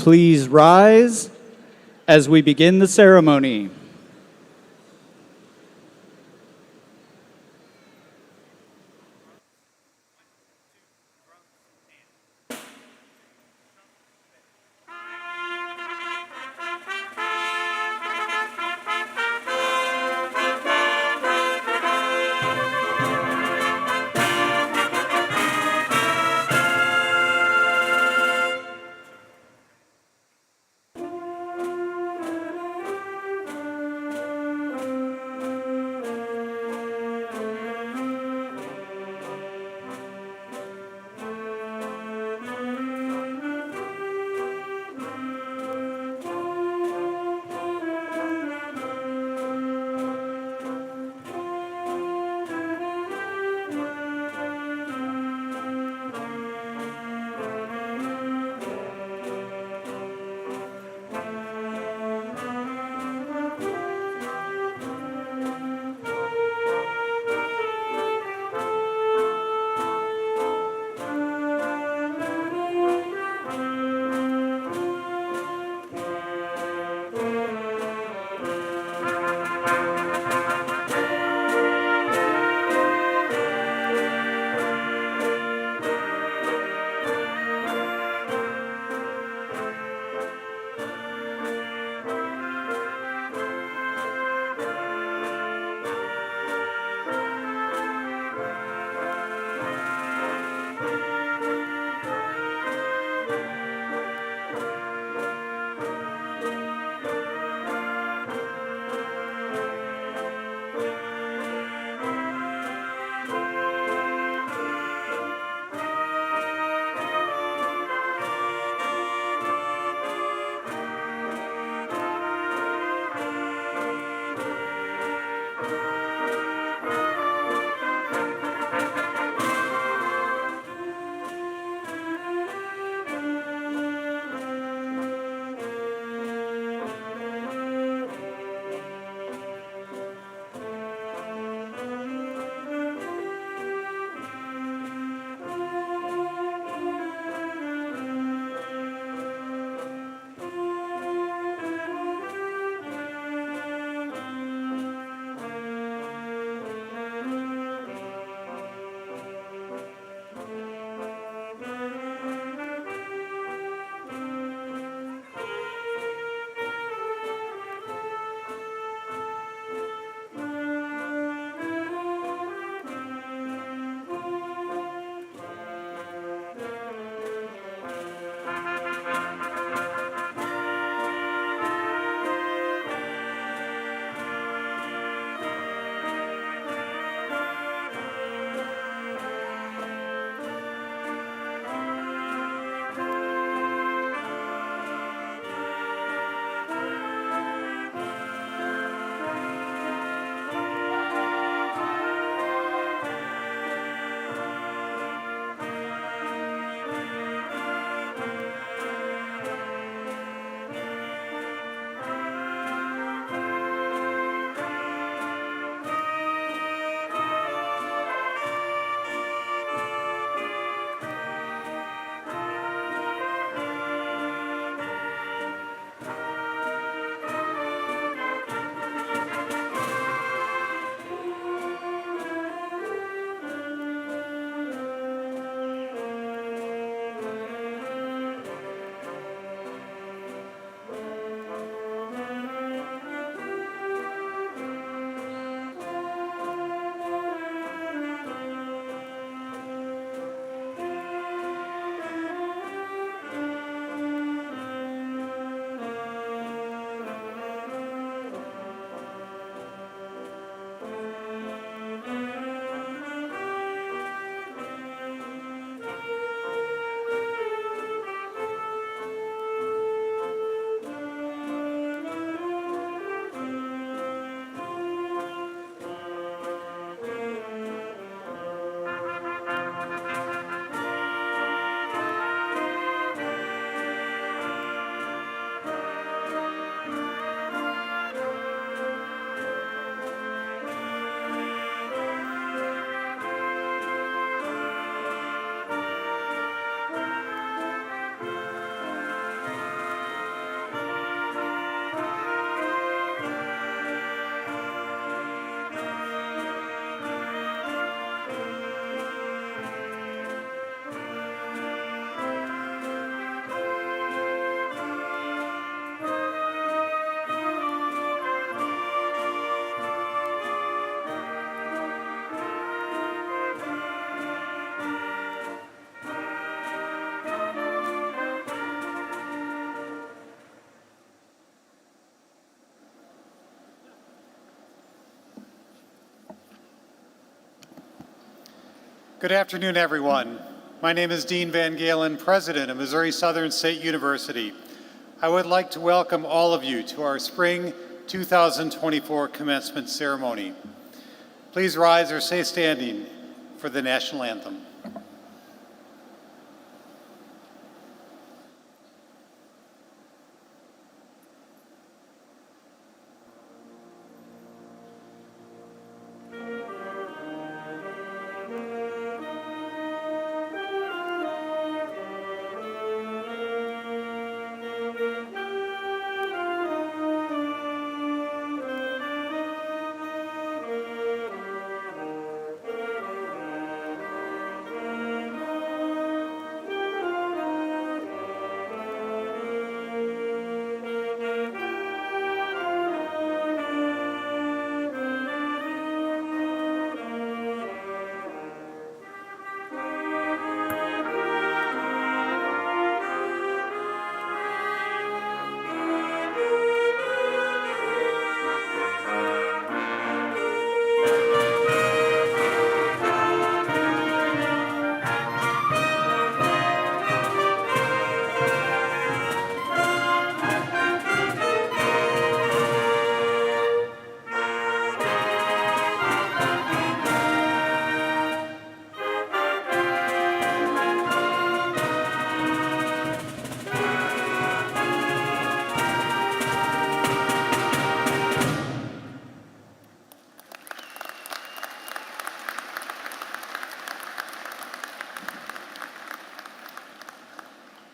Please rise as we begin the ceremony. Good afternoon, everyone. My name is Dean Van Galen, President of Missouri Southern State University. I would like to welcome all of you to our Spring 2024 Commencement Ceremony. Please rise or stay standing for the National Anthem.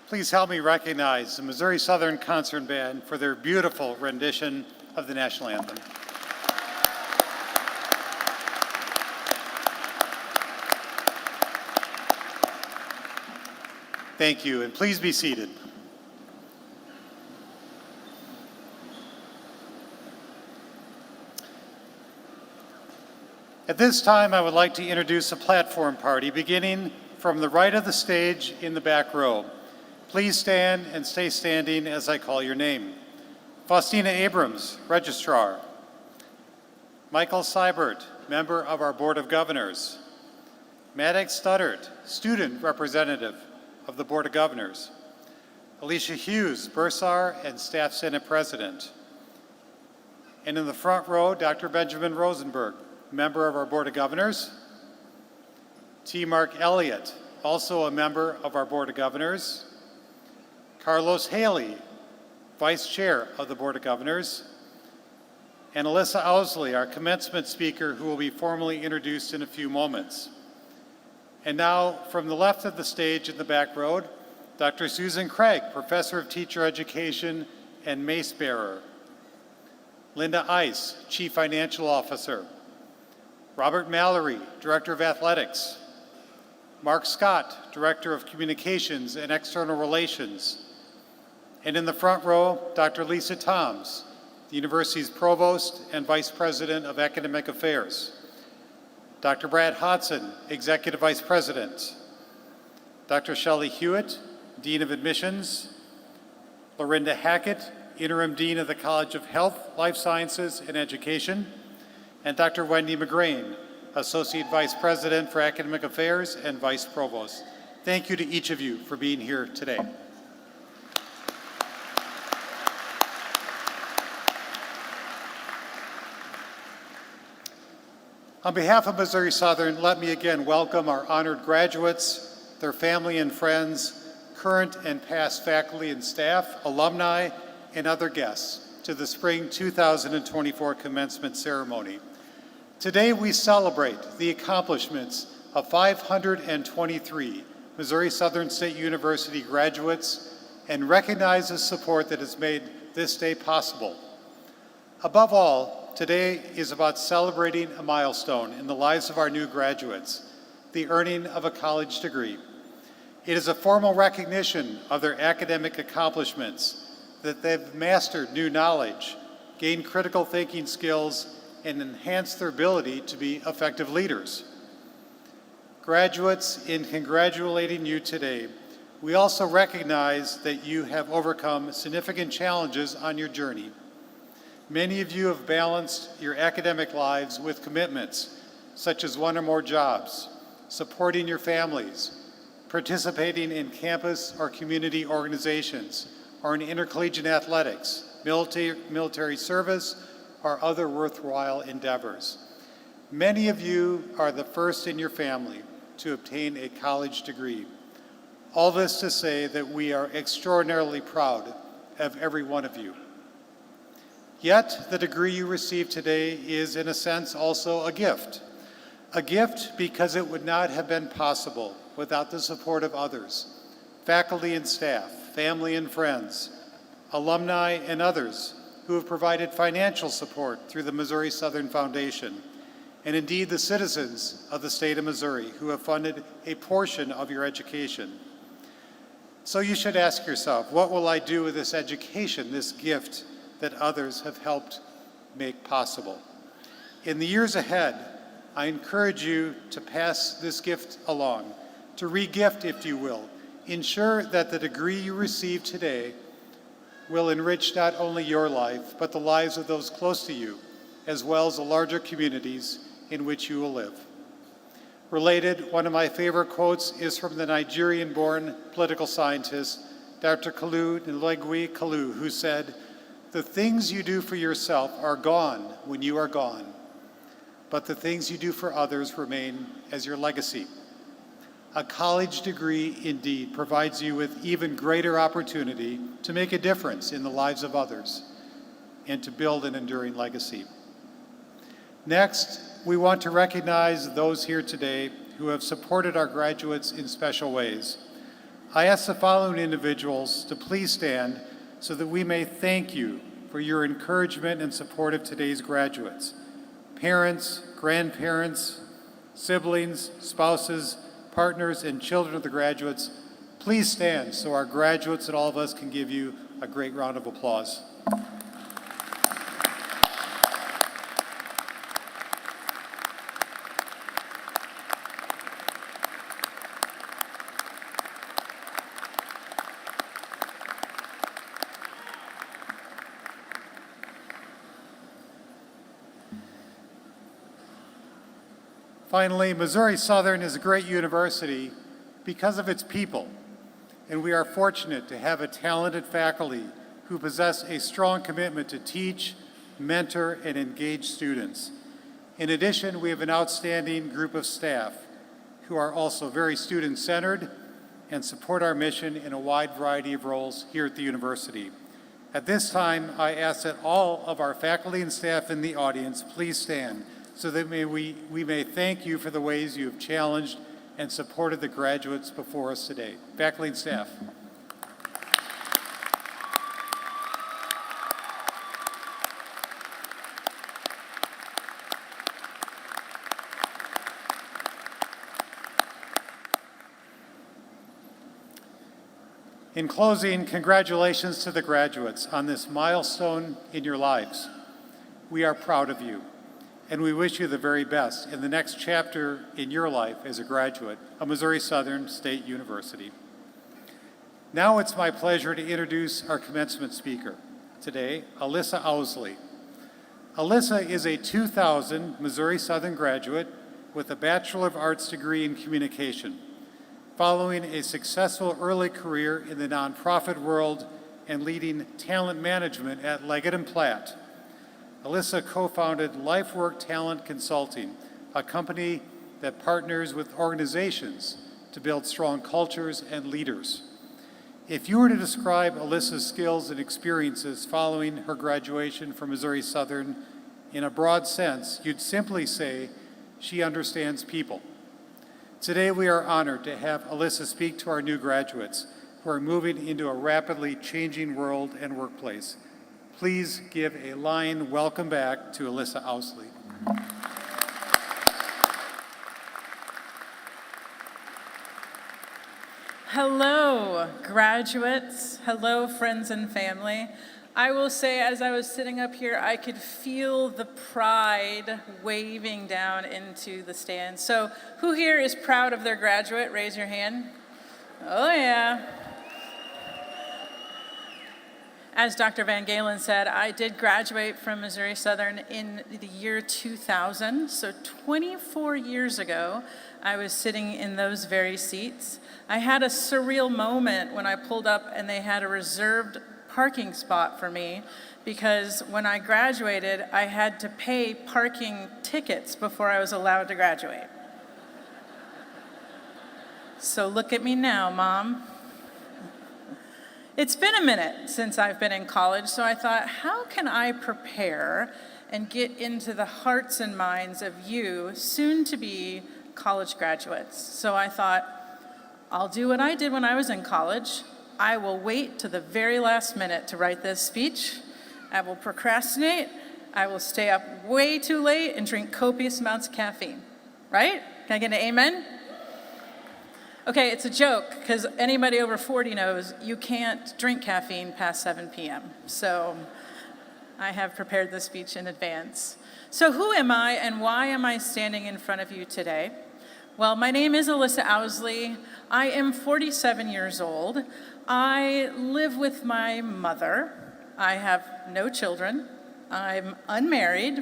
Please help me recognize the Missouri Southern Concert Band for their beautiful rendition of the National Anthem. Thank you, and please be seated. At this time, I would like to introduce a platform party beginning from the right of the stage in the back row. Please stand and stay standing as I call your name. Faustina Abrams, Registrar. Michael Seibert, Member of our Board of Governors. Maddox Studdert, Student Representative of the Board of Governors. Alicia Hughes, Bursar and Staff Senate President. And in the front row, Dr. Benjamin Rosenberg, Member of our Board of Governors. T. Mark Elliott, also a member of our Board of Governors. Carlos Haley, Vice Chair of the Board of Governors, and Alyssa Owsley, our commencement speaker, who will be formally introduced in a few moments. And now, from the left of the stage in the back row, Dr. Susan Craig, Professor of Teacher Education and Mace Bearer. Linda Ice, Chief Financial Officer. Robert Mallory, Director of Athletics. Mark Scott, Director of Communications and External Relations. And in the front row, Dr. Lisa Toms, the university's Provost and Vice President of Academic Affairs. Dr. Brad Hodson, Executive Vice President. Dr. Shelley Hewitt, Dean of Admissions. Lorinda Hackett, Interim Dean of the College of Health, Life Sciences, and Education. And Dr. Wendy McGrain, Associate Vice President for Academic Affairs and Vice Provost. Thank you to each of you for being here today. On behalf of Missouri Southern, let me again welcome our honored graduates, their family and friends, current and past faculty and staff, alumni, and other guests to the Spring 2024 Commencement Ceremony. Today we celebrate the accomplishments of 523 Missouri Southern State University graduates and recognize the support that has made this day possible. Above all, today is about celebrating a milestone in the lives of our new graduates, the earning of a college degree. It is a formal recognition of their academic accomplishments, that they've mastered new knowledge, gained critical thinking skills, and enhanced their ability to be effective leaders. Graduates, in congratulating you today, we also recognize that you have overcome significant challenges on your journey. Many of you have balanced your academic lives with commitments, such as one or more jobs, supporting your families, participating in campus or community organizations, or in intercollegiate athletics, military service, or other worthwhile endeavors. Many of you are the first in your family to obtain a college degree. All this to say that we are extraordinarily proud of every one of you. Yet, the degree you receive today is, in a sense, also a gift. A gift because it would not have been possible without the support of others, faculty and staff, family and friends, alumni and others who have provided financial support through the Missouri Southern Foundation, and indeed the citizens of the state of Missouri who have funded a portion of your education. So you should ask yourself, what will I do with this education, this gift that others have helped make possible? In the years ahead, I encourage you to pass this gift along, to re-gift, if you will. Ensure that the degree you receive today will enrich not only your life, but the lives of those close to you, as well as the larger communities in which you will live. Related, one of my favorite quotes is from the Nigerian-born political scientist, Dr. Kalu Nlegui Kalu, who said, "The things you do for yourself are gone when you are gone, but the things you do for others remain as your legacy." A college degree indeed provides you with even greater opportunity to make a difference in the lives of others and to build an enduring legacy. Next, we want to recognize those here today who have supported our graduates in special ways. I ask the following individuals to please stand so that we may thank you for your encouragement and support of today's graduates. Parents, grandparents, siblings, spouses, partners, and children of the graduates, please stand so our graduates and all of us can give you a great round of applause. Finally, Missouri Southern is a great university because of its people, and we are fortunate to have a talented faculty who possess a strong commitment to teach, mentor, and engage students. In addition, we have an outstanding group of staff who are also very student-centered and support our mission in a wide variety of roles here at the university. At this time, I ask that all of our faculty and staff in the audience please stand so that we may thank you for the ways you have challenged and supported the graduates before us today. Faculty and staff. In closing, congratulations to the graduates on this milestone in your lives. We are proud of you, and we wish you the very best in the next chapter in your life as a graduate of Missouri Southern State University. Now it's my pleasure to introduce our commencement speaker today, Alyssa Owsley. Alyssa is a 2000 Missouri Southern graduate with a Bachelor of Arts degree in communication, following a successful early career in the nonprofit world and leading talent management at Leggett & Platt. Alyssa co-founded LifeWork Talent Consulting, a company that partners with organizations to build strong cultures and leaders. If you were to describe Alyssa's skills and experiences following her graduation from Missouri Southern in a broad sense, you'd simply say she understands people. Today we are honored to have Alyssa speak to our new graduates who are moving into a rapidly changing world and workplace. Please give a lion welcome back to Alyssa Owsley. Hello, graduates. Hello, friends and family. I will say, as I was sitting up here, I could feel the pride waving down into the stands. So who here is proud of their graduate? Raise your hand. Oh, yeah. As Dr. Van Galen said, I did graduate from Missouri Southern in the year 2000. So 24 years ago, I was sitting in those very seats. I had a surreal moment when I pulled up and they had a reserved parking spot for me because when I graduated, I had to pay parking tickets before I was allowed to graduate. So look at me now, Mom. It's been a minute since I've been in college, so I thought, how can I prepare and get into the hearts and minds of you, soon-to-be college graduates? So I thought, I'll do what I did when I was in college. I will wait to the very last minute to write this speech. I will procrastinate. I will stay up way too late and drink copious amounts of caffeine. Right? Can I get an amen? Okay, it's a joke, because anybody over 40 knows you can't drink caffeine past 7 p.m. So I have prepared this speech in advance. So who am I and why am I standing in front of you today? Well, my name is Alyssa Owsley. I am 47 years old. I live with my mother. I have no children. I'm unmarried.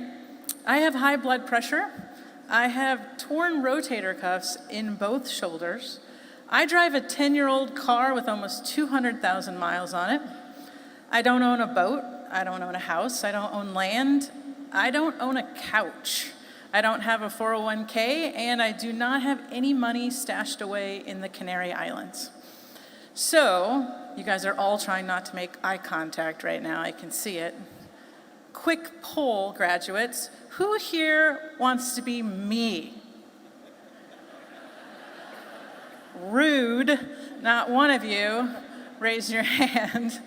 I have high blood pressure. I have torn rotator cuffs in both shoulders. I drive a 10-year-old car with almost 200,000 miles on it. I don't own a boat. I don't own a house. I don't own land. I don't own a couch. I don't have a 401k, and I do not have any money stashed away in the Canary Islands. So, you guys are all trying not to make eye contact right now. I can see it. Quick poll, graduates. Who here wants to be me? Rude, not one of you. Raise your hand.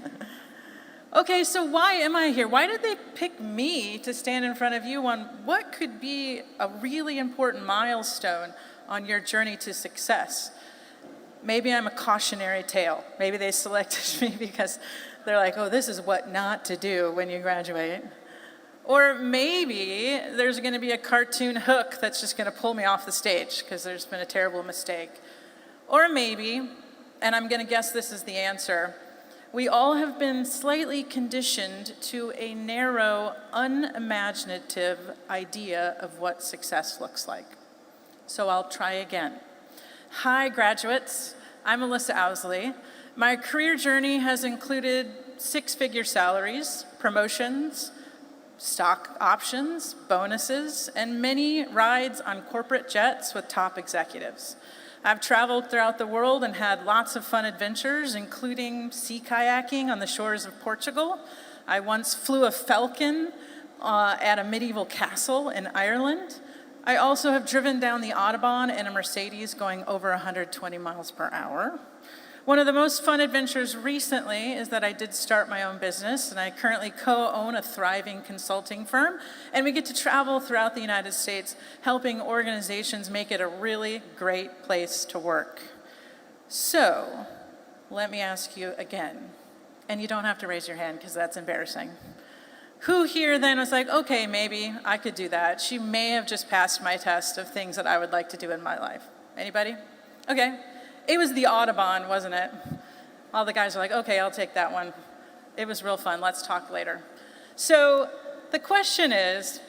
Okay, so why am I here? Why did they pick me to stand in front of you on what could be a really important milestone on your journey to success? Maybe I'm a cautionary tale. Maybe they selected me because they're like, oh, this is what not to do when you graduate. Or maybe there's going to be a cartoon hook that's just going to pull me off the stage because there's been a terrible mistake. Or maybe, and I'm going to guess this is the answer, we all have been slightly conditioned to a narrow, unimaginative idea of what success looks like. So I'll try again. Hi, graduates. I'm Alyssa Owsley. My career journey has included six-figure salaries, promotions, stock options, bonuses, and many rides on corporate jets with top executives. I've traveled throughout the world and had lots of fun adventures, including sea kayaking on the shores of Portugal. I once flew a falcon at a medieval castle in Ireland. I also have driven down the Autobahn in a Mercedes going over 120 miles per hour. One of the most fun adventures recently is that I did start my own business, and I currently co-own a thriving consulting firm, and we get to travel throughout the United States helping organizations make it a really great place to work. So, let me ask you again, and you don't have to raise your hand because that's embarrassing. Who here then was like, okay, maybe I could do that. She may have just passed my test of things that I would like to do in my life. Anybody? Okay. It was the Autobahn, wasn't it? All the guys are like, okay, I'll take that one. It was real fun. Let's talk later. So the question is,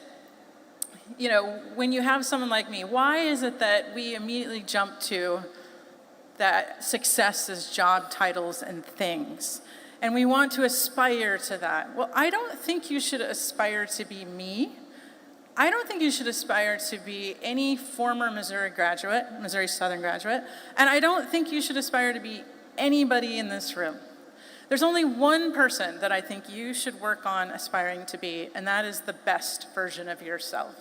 when you have someone like me, why is it that we immediately jump to that success is job titles and things? And we want to aspire to that. Well, I don't think you should aspire to be me. I don't think you should aspire to be any former Missouri Southern graduate, and I don't think you should aspire to be anybody in this room. There's only one person that I think you should work on aspiring to be, and that is the best version of yourself.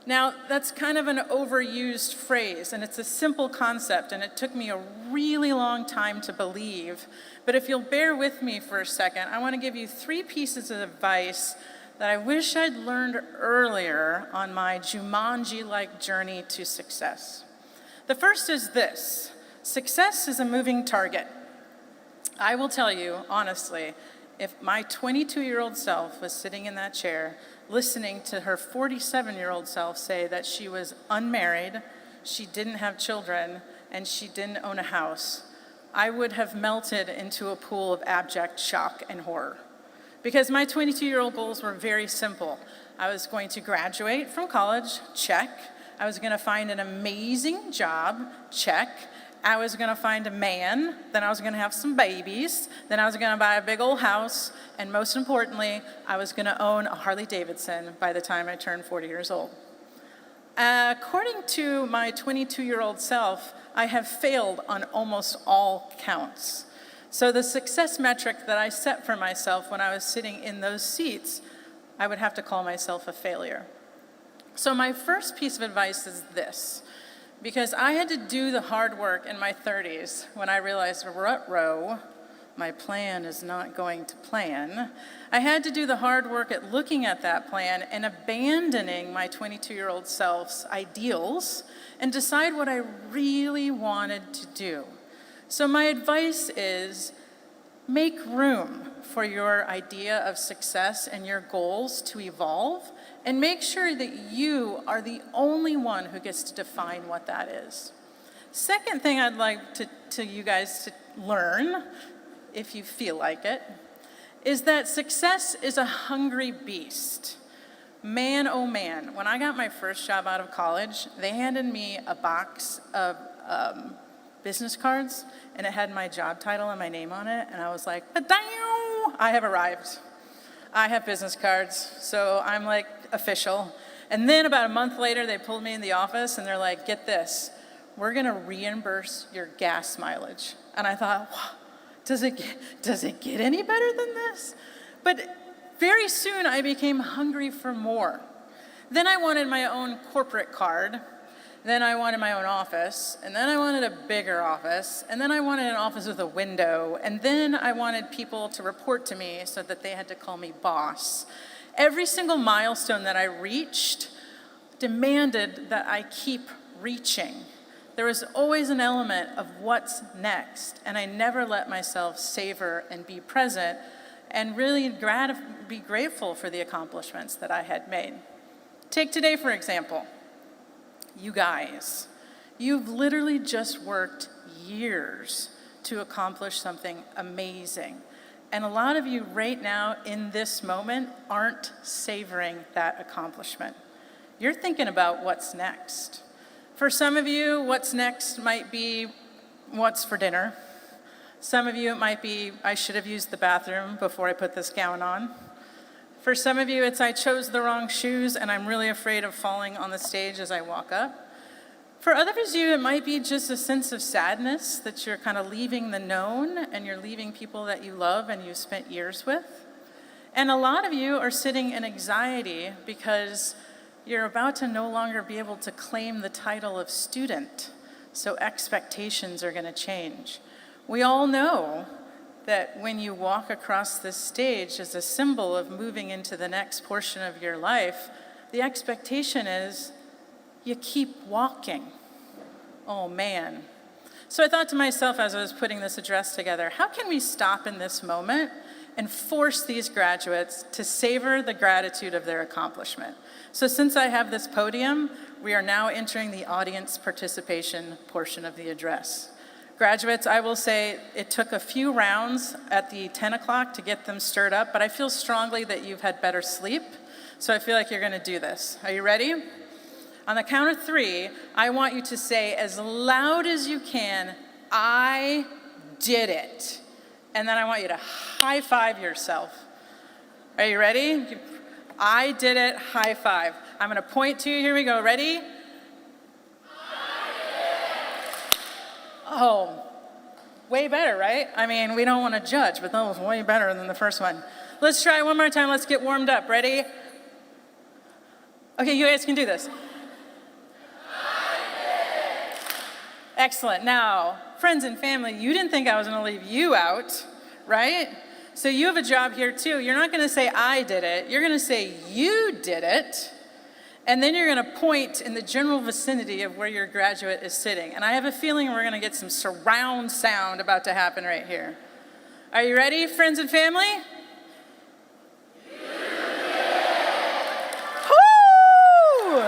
Now, that's kind of an overused phrase, and it's a simple concept, and it took me a really long time to believe. But if you'll bear with me for a second, I want to give you 3 pieces of advice that I wish I'd learned earlier on my Jumanji-like journey to success. The first is this: success is a moving target. I will tell you, honestly, if my 22-year-old self was sitting in that chair listening to her 47-year-old self say that she was unmarried, she didn't have children, and she didn't own a house, I would have melted into a pool of abject shock and horror. Because my 22-year-old goals were very simple. I was going to graduate from college, check. I was gonna find an amazing job, check. I was gonna find a man, then I was gonna have some babies, then I was gonna buy a big old house, and most importantly, I was gonna own a Harley Davidson by the time I turned 40 years old. According to my 22-year-old self, I have failed on almost all counts. So the success metric that I set for myself when I was sitting in those seats, I would have to call myself a failure. So my first piece of advice is this. Because I had to do the hard work in my 30s when I realized, rut-row, my plan is not going to plan. I had to do the hard work at looking at that plan and abandoning my 22-year-old self's ideals and decide what I really wanted to do. So my advice is make room for your idea of success and your goals to evolve, and make sure that you are the only one who gets to define what that is. Second thing I'd like to you guys to learn, if you feel like it, is that success is a hungry beast. Man, oh man, when I got my first job out of college, they handed me a box of business cards, and it had my job title and my name on it, and I was like, "Ba-dow! I have arrived. I have business cards," so I'm like official. And then about a month later, they pulled me in the office, and they're like, "Get this, we're gonna reimburse your gas mileage." And I thought, wow, does it get any better than this? But very soon, I became hungry for more. Then I wanted my own corporate card. Then I wanted my own office, and then I wanted a bigger office, and then I wanted an office with a window, and then I wanted people to report to me so that they had to call me boss. Every single milestone that I reached demanded that I keep reaching. There was always an element of what's next, and I never let myself savor and be present and really be grateful for the accomplishments that I had made. Take today, for example. You guys, you've literally just worked years to accomplish something amazing. And a lot of you right now in this moment aren't savoring that accomplishment. You're thinking about what's next. For some of you, what's next might be what's for dinner. Some of you, it might be, I should have used the bathroom before I put this gown on. For some of you, it's I chose the wrong shoes and I'm really afraid of falling on the stage as I walk up. For others of you, it might be just a sense of sadness that you're kind of leaving the known and you're leaving people that you love and you've spent years with. And a lot of you are sitting in anxiety because you're about to no longer be able to claim the title of student, so expectations are going to change. We all know that when you walk across this stage as a symbol of moving into the next portion of your life, the expectation is you keep walking. Oh man. So I thought to myself as I was putting this address together, how can we stop in this moment and force these graduates to savor the gratitude of their accomplishment? So since I have this podium, we are now entering the audience participation portion of the address. Graduates, I will say it took a few rounds at the 10 o'clock to get them stirred up, but I feel strongly that you've had better sleep, so I feel like you're gonna do this. Are you ready? On the count of 3, I want you to say as loud as you can, "I did it." And then I want you to high five yourself. Are you ready? I did it, high five. I'm gonna point to you, here we go, ready? Oh, way better, right? I mean, we don't want to judge, but that was way better than the first one. Let's try one more time. Let's get warmed up. Ready? Okay, you guys can do this. Excellent. Now, friends and family, you didn't think I was going to leave you out, right? So you have a job here too. You're not going to say I did it. You're going to say you did it. And then you're going to point in the general vicinity of where your graduate is sitting. And I have a feeling we're going to get some surround sound about to happen right here. Are you ready, friends and family? Woo!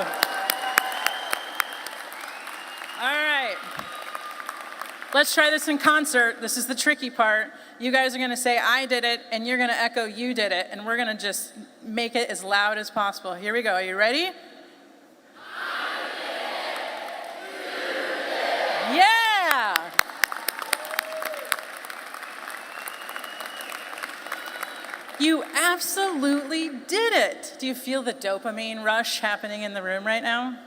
All right. Let's try this in concert. This is the tricky part. You guys are gonna say, I did it, and you're gonna echo, you did it, and we're gonna just make it as loud as possible. Here we go, are you ready? Yeah! You absolutely did it. Do you feel the dopamine rush happening in the room right now?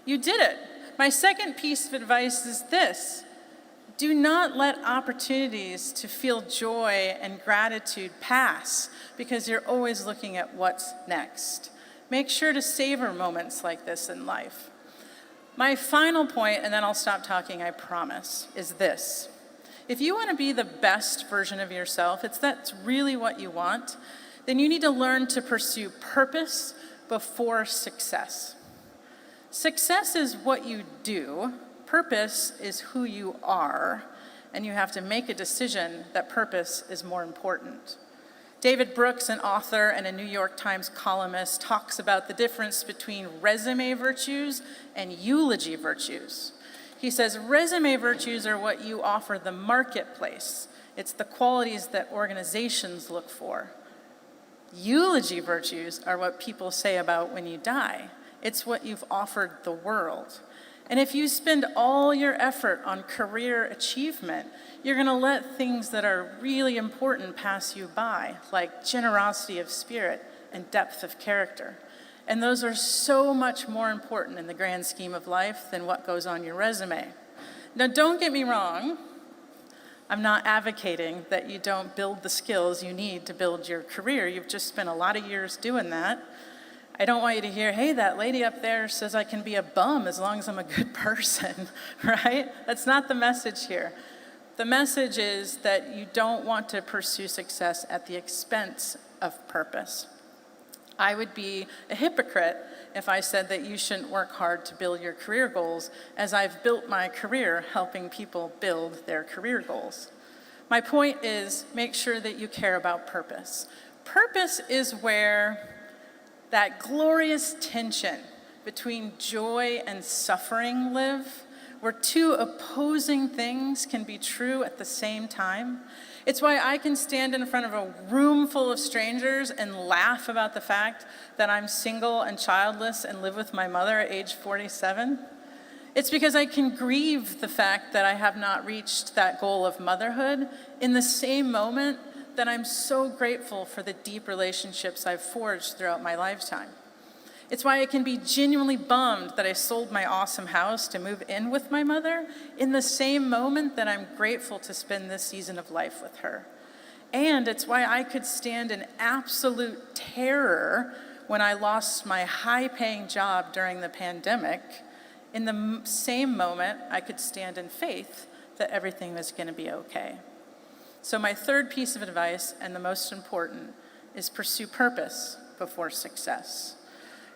You did it. My second piece of advice is this. Do not let opportunities to feel joy and gratitude pass because you're always looking at what's next. Make sure to savor moments like this in life. My final point, and then I'll stop talking, I promise, is this. If you want to be the best version of yourself, that's really what you want, then you need to learn to pursue purpose before success. Success is what you do, purpose is who you are, and you have to make a decision that purpose is more important. David Brooks, an author and a New York Times columnist, talks about the difference between resume virtues and eulogy virtues. He says, resume virtues are what you offer the marketplace. It's the qualities that organizations look for. Eulogy virtues are what people say about when you die. It's what you've offered the world. And if you spend all your effort on career achievement, you're going to let things that are really important pass you by, like generosity of spirit and depth of character. And those are so much more important in the grand scheme of life than what goes on your resume. Now, don't get me wrong. I'm not advocating that you don't build the skills you need to build your career. You've just spent a lot of years doing that. I don't want you to hear, hey, that lady up there says I can be a bum as long as I'm a good person, right? That's not the message here. The message is that you don't want to pursue success at the expense of purpose. I would be a hypocrite if I said that you shouldn't work hard to build your career goals, as I've built my career helping people build their career goals. My point is, make sure that you care about purpose. Purpose is where that glorious tension between joy and suffering live, where two opposing things can be true at the same time. It's why I can stand in front of a room full of strangers and laugh about the fact that I'm single and childless and live with my mother at age 47. It's because I can grieve the fact that I have not reached that goal of motherhood in the same moment that I'm so grateful for the deep relationships I've forged throughout my lifetime. It's why I can be genuinely bummed that I sold my awesome house to move in with my mother in the same moment that I'm grateful to spend this season of life with her. And it's why I could stand in absolute terror when I lost my high-paying job during the pandemic. In the same moment, I could stand in faith that everything was going to be okay. So my third piece of advice, and the most important, is pursue purpose before success.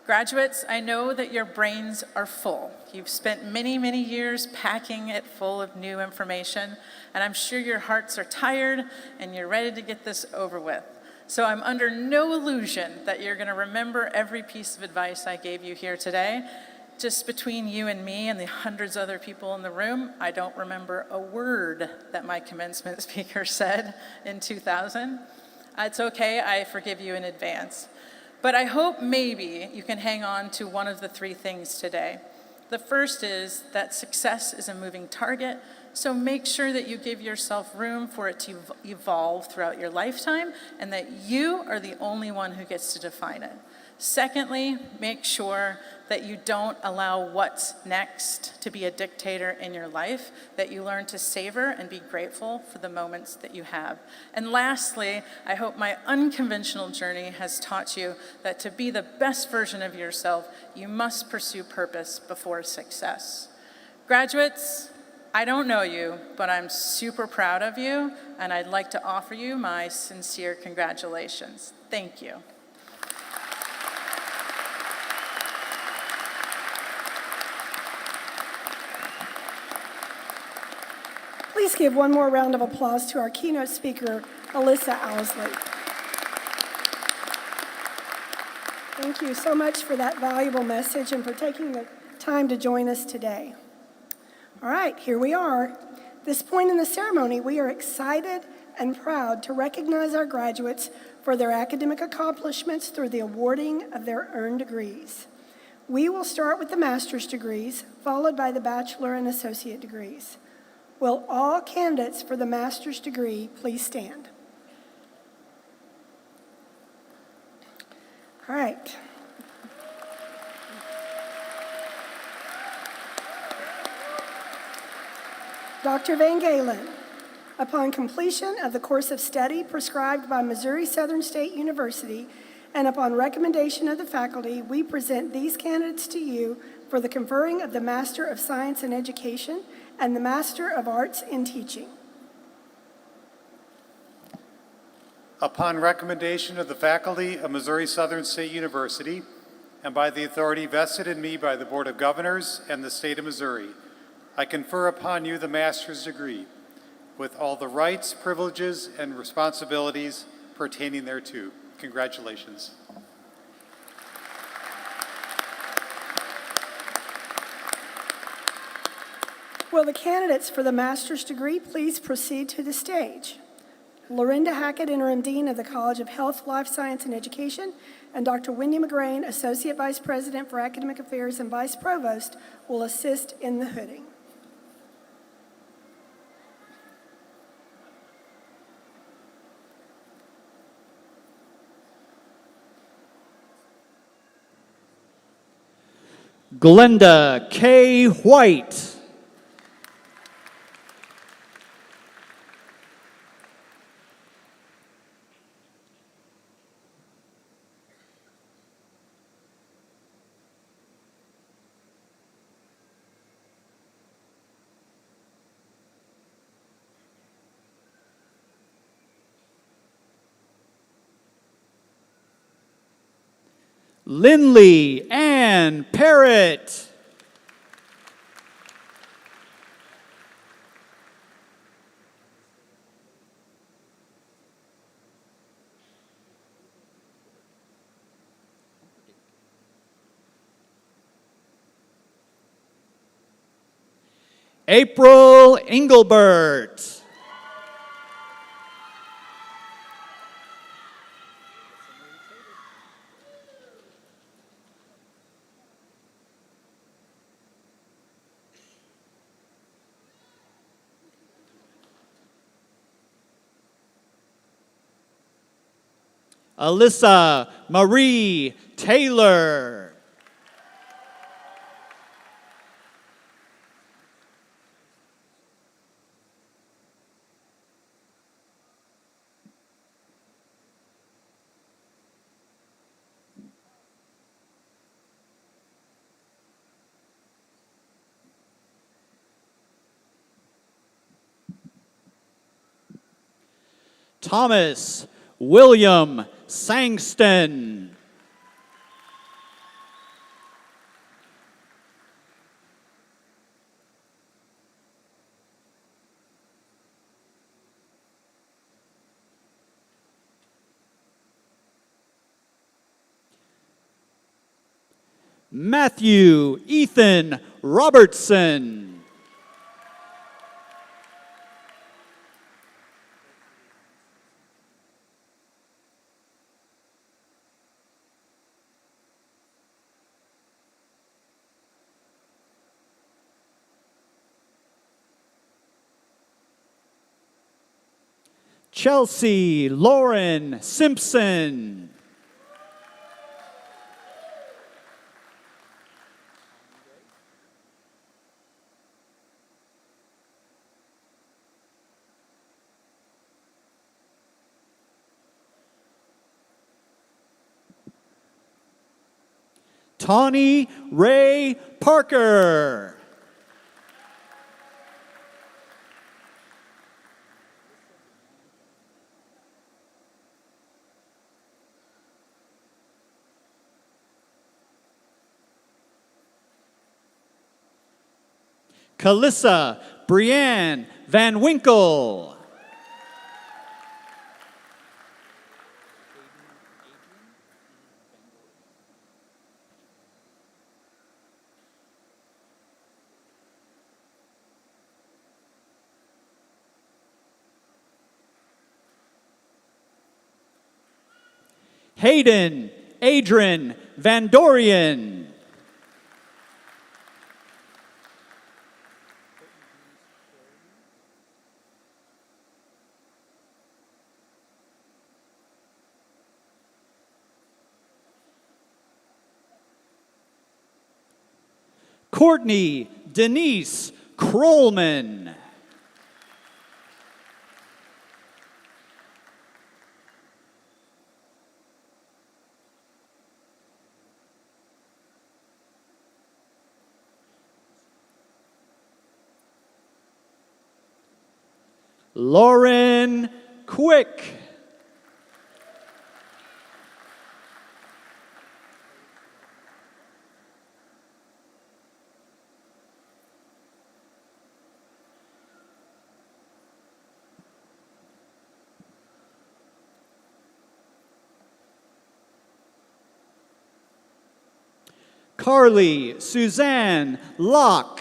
Graduates, I know that your brains are full. You've spent many, many years packing it full of new information, and I'm sure your hearts are tired and you're ready to get this over with. So I'm under no illusion that you're going to remember every piece of advice I gave you here today. Just between you and me and the hundreds of other people in the room, I don't remember a word that my commencement speaker said in 2000. It's okay, I forgive you in advance. But I hope maybe you can hang on to one of the three things today. The first is that success is a moving target, so make sure that you give yourself room for it to evolve throughout your lifetime and that you are the only one who gets to define it. Secondly, make sure that you don't allow what's next to be a dictator in your life, that you learn to savor and be grateful for the moments that you have. And lastly, I hope my unconventional journey has taught you that to be the best version of yourself, you must pursue purpose before success. Graduates, I don't know you, but I'm super proud of you, and I'd like to offer you my sincere congratulations. Thank you. Please give one more round of applause to our keynote speaker, Alyssa Owsley. Thank you so much for that valuable message and for taking the time to join us today. All right, here we are. This point in the ceremony, we are excited and proud to recognize our graduates for their academic accomplishments through the awarding of their earned degrees. We will start with the master's degrees, followed by the bachelor and associate degrees. Will all candidates for the master's degree please stand? All right. Dr. Van Galen, upon completion of the course of study prescribed by Missouri Southern State University and upon recommendation of the faculty, we present these candidates to you for the conferring of the Master of Science in Education and the Master of Arts in Teaching. Upon recommendation of the faculty of Missouri Southern State University and by the authority vested in me by the Board of Governors and the State of Missouri, I confer upon you the master's degree with all the rights, privileges, and responsibilities pertaining thereto. Congratulations. Will the candidates for the master's degree please proceed to the stage? Lorinda Hackett, Interim Dean of the College of Health, Life Science, and Education, and Dr. Wendy McGrain, Associate Vice President for Academic Affairs and Vice Provost, will assist in the hooding. Glenda K. White. Lindley Ann Parrott. April Engelbert. Alyssa Marie Taylor. Thomas William Sangston. Matthew Ethan Robertson. Chelsea Lauren Simpson. Tawny Ray Parker. Calissa Brianne Van Winkle. Hayden Adrian Van Dorian. Courtney Denise Krollman. Lauren Quick. Carly Suzanne Locke.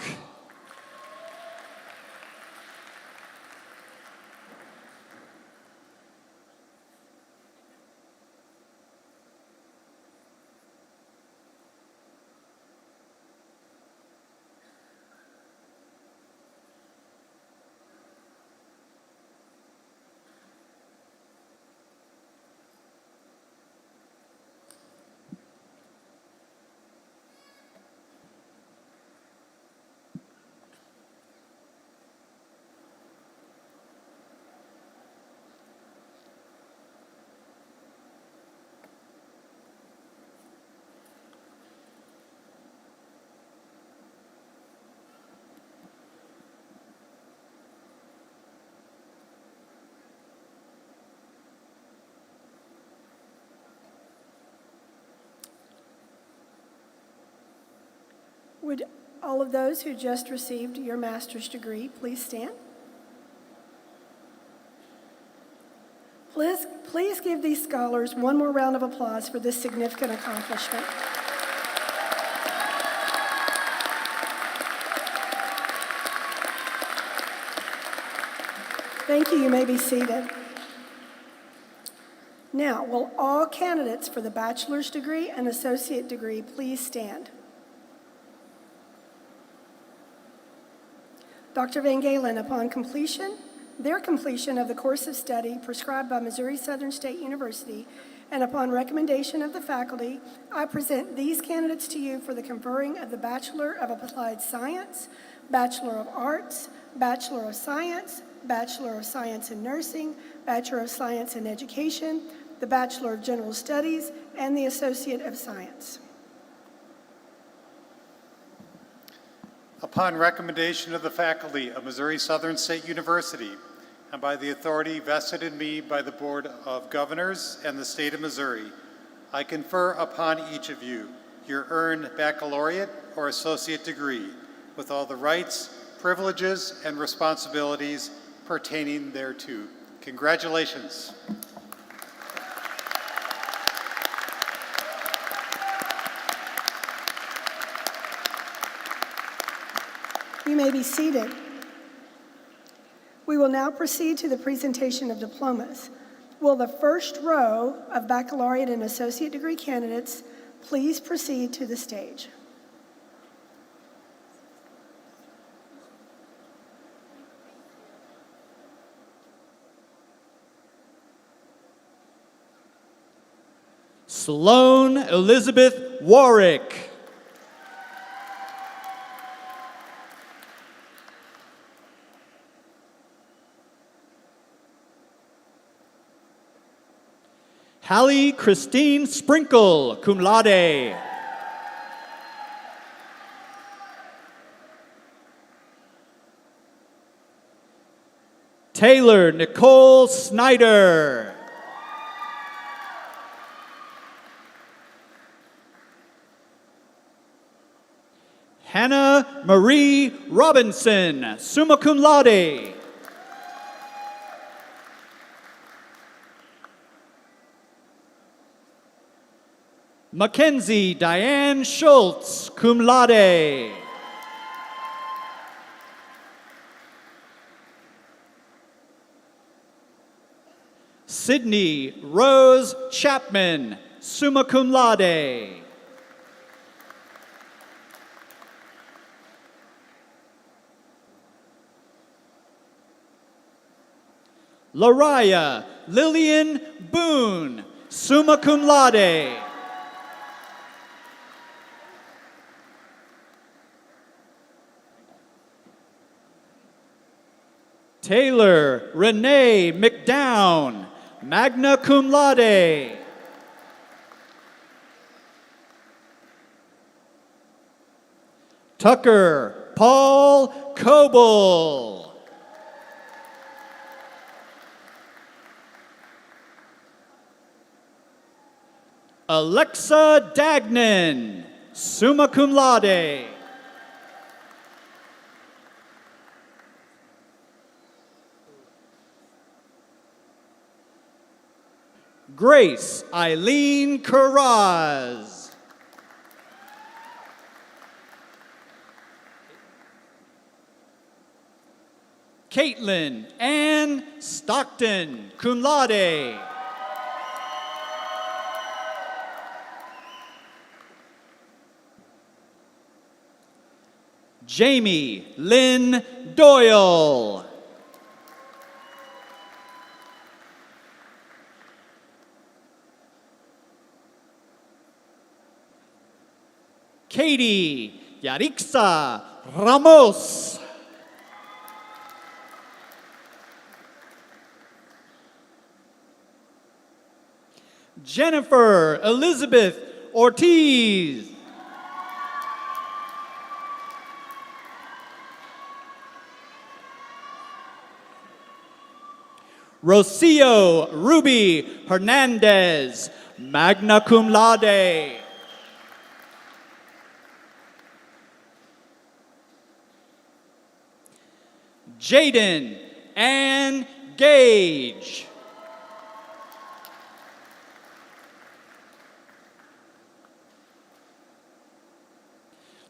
Would all of those who just received your master's degree please stand? Please give these scholars one more round of applause for this significant accomplishment. Thank you. You may be seated. Now, will all candidates for the bachelor's degree and associate degree please stand? Dr. Van Galen, upon their completion of the course of study prescribed by Missouri Southern State University, and upon recommendation of the faculty, I present these candidates to you for the conferring of the Bachelor of Applied Science, Bachelor of Arts, Bachelor of Science in Nursing, Bachelor of Science in Education, the Bachelor of General Studies, and the Associate of Science. Upon recommendation of the faculty of Missouri Southern State University, and by the authority vested in me by the Board of Governors and the State of Missouri, I confer upon each of you your earned baccalaureate or associate degree with all the rights, privileges, and responsibilities pertaining thereto. Congratulations. You may be seated. We will now proceed to the presentation of diplomas. Will the first row of baccalaureate and associate degree candidates please proceed to the stage? Sloan Elizabeth Warwick. Hallie Christine Sprinkle, cum laude. Taylor Nicole Snyder. Hannah Marie Robinson, summa cum laude. Mackenzie Diane Schultz, cum laude. Sydney Rose Chapman, summa cum laude. Lariah Lillian Boone, summa cum laude. Taylor Renee McDown, magna cum laude. Tucker Paul Coble. Alexa Dagnan, summa cum laude. Grace Eileen Carraz. Caitlin Ann Stockton, cum laude. Jamie Lynn Doyle. Katie Yarixa Ramos. Jennifer Elizabeth Ortiz. Rocio Ruby Hernandez, magna cum laude. Jaden Ann Gage.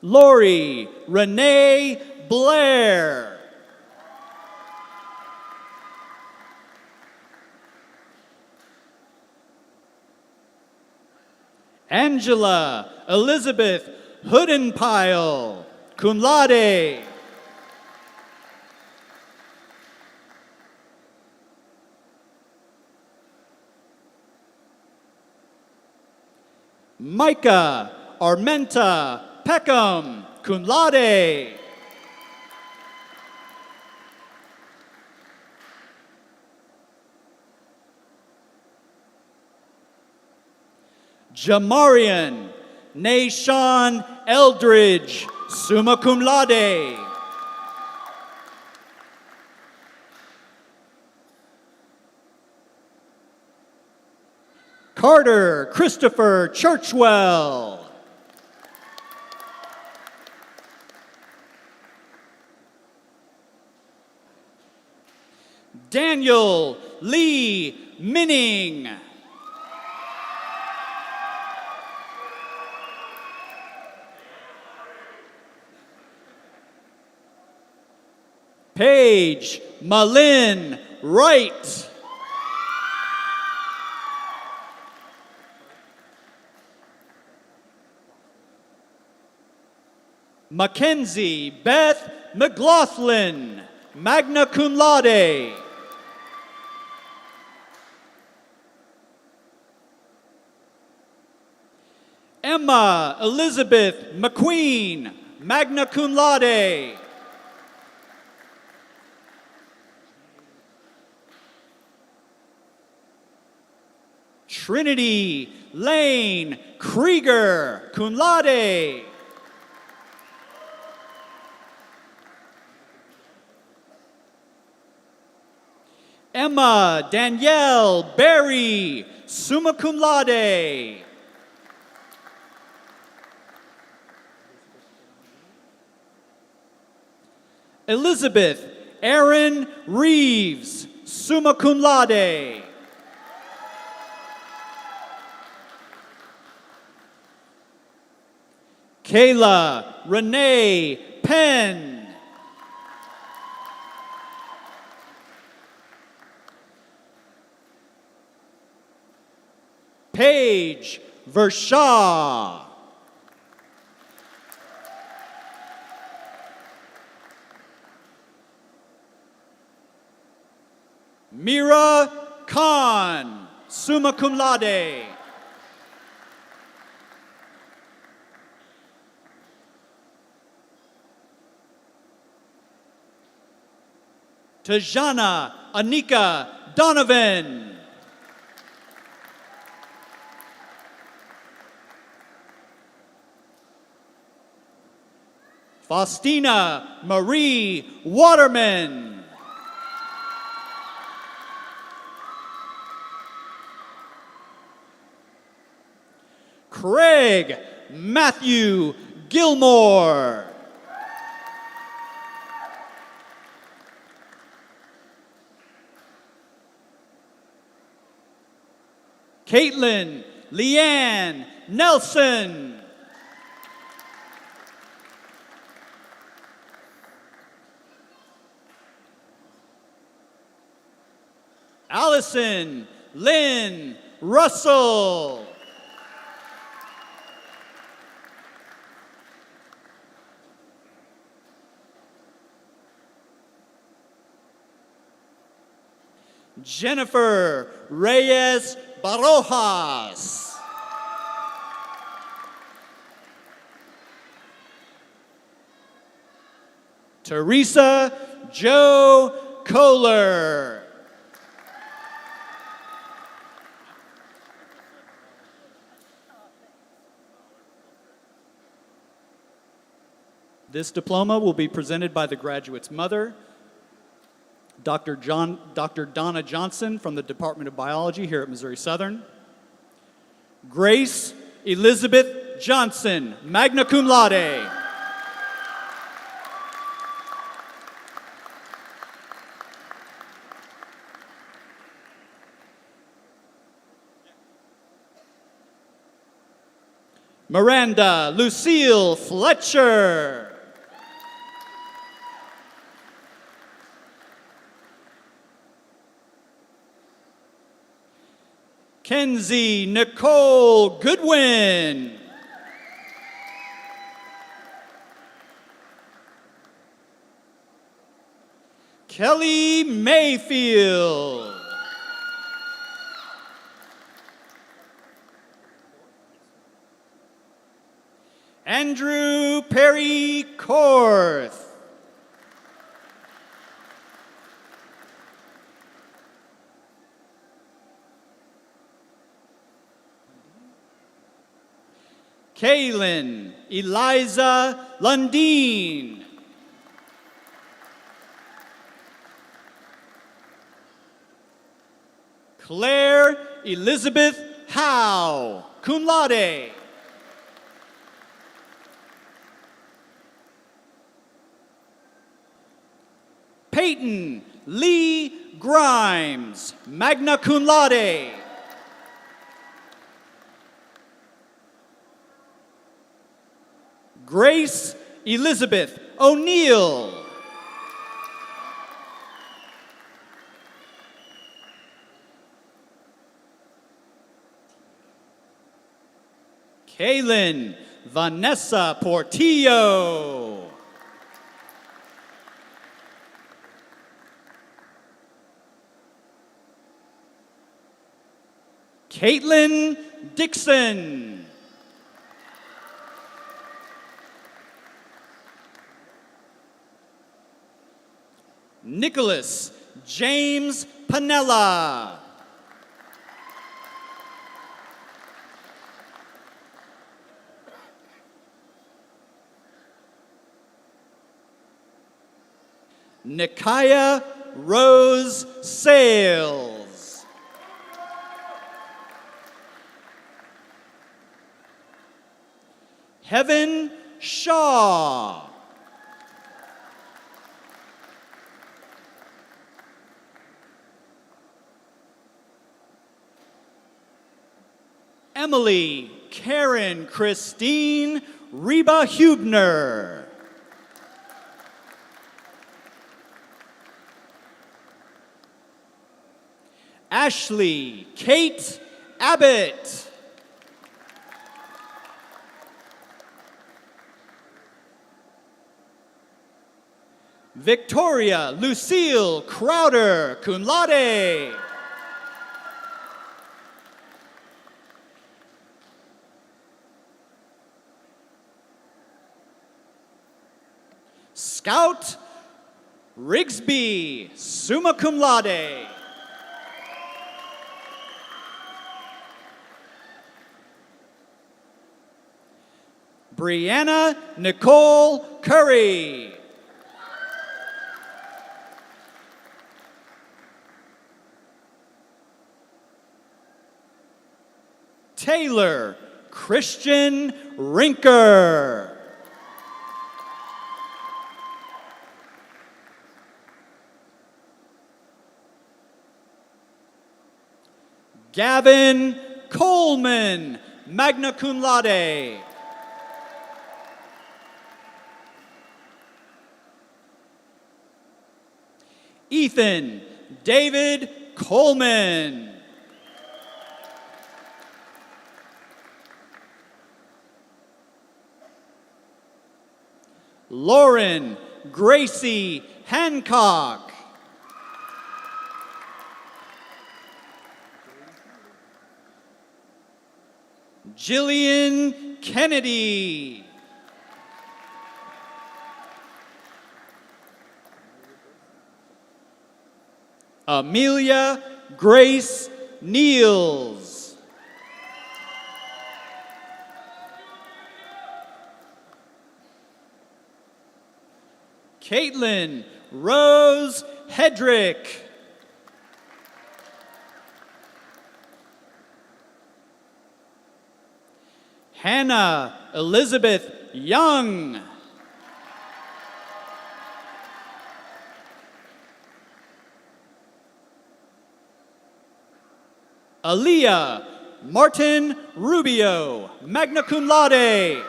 Lori Renee Blair. Angela Elizabeth Hoodenpile, cum laude. Micah Armenta Peckham, cum laude. Jamarian Nashawn Eldridge, summa cum laude. Carter Christopher Churchwell. Daniel Lee Minning. Paige Malin Wright. Mackenzie Beth McLaughlin, magna cum laude. Emma Elizabeth McQueen, magna cum laude. Trinity Lane Krieger, cum laude. Emma Danielle Berry, summa cum laude. Elizabeth Erin Reeves, summa cum laude. Kayla Renee Penn. Paige Vershaw. Mira Khan, summa cum laude. Tajana Anika Donovan. Faustina Marie Waterman. Craig Matthew Gilmore. Caitlin Leanne Nelson. Allison Lynn Russell. Jennifer Reyes Barojas. Teresa Jo Kohler. This diploma will be presented by the graduate's mother, Dr. Donna Johnson from the Department of Biology here at Missouri Southern. Grace Elizabeth Johnson, magna cum laude. Miranda Lucille Fletcher. Kenzie Nicole Goodwin. Kelly Mayfield. Andrew Perry Korth. Kaylin Eliza Lundeen. Claire Elizabeth Howe, cum laude. Peyton Lee Grimes, magna cum laude. Grace Elizabeth O'Neill. Kaylin Vanessa Portillo. Caitlin Dixon. Nicholas James Panella. Nikaya Rose Sales. Heaven Shaw. Emily Karen Christine Reba Hubner. Ashley Kate Abbott. Victoria Lucille Crowder, cum laude. Scout Rigsby, summa cum laude. Brianna Nicole Curry. Taylor Christian Rinker. Gavin Coleman, magna cum laude. Ethan David Coleman. Lauren Gracie Hancock. Jillian Kennedy. Amelia Grace Niels. Caitlin Rose Hedrick. Hannah Elizabeth Young. Aaliyah Martin Rubio, magna cum laude.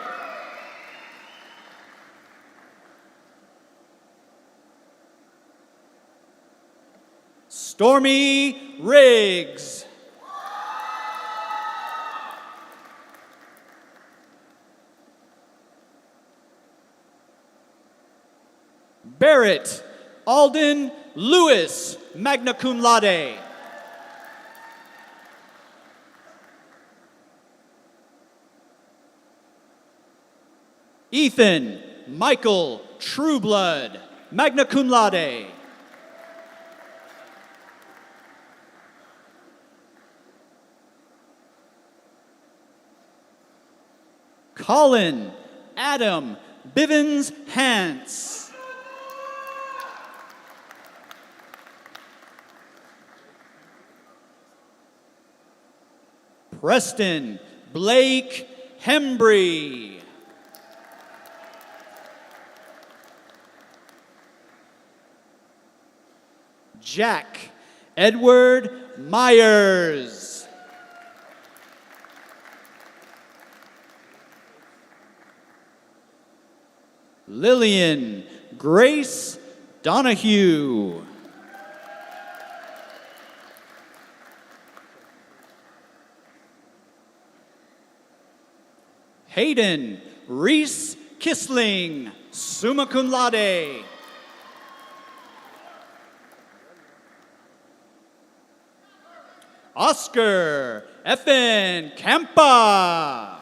Stormy Riggs. Barrett Alden Lewis, magna cum laude. Ethan Michael Trueblood, magna cum laude. Colin Adam Bivens Hance. Preston Blake Hembry. Jack Edward Myers. Lillian Grace Donahue. Hayden Reese Kissling, summa cum laude. Oscar F.N. Campa.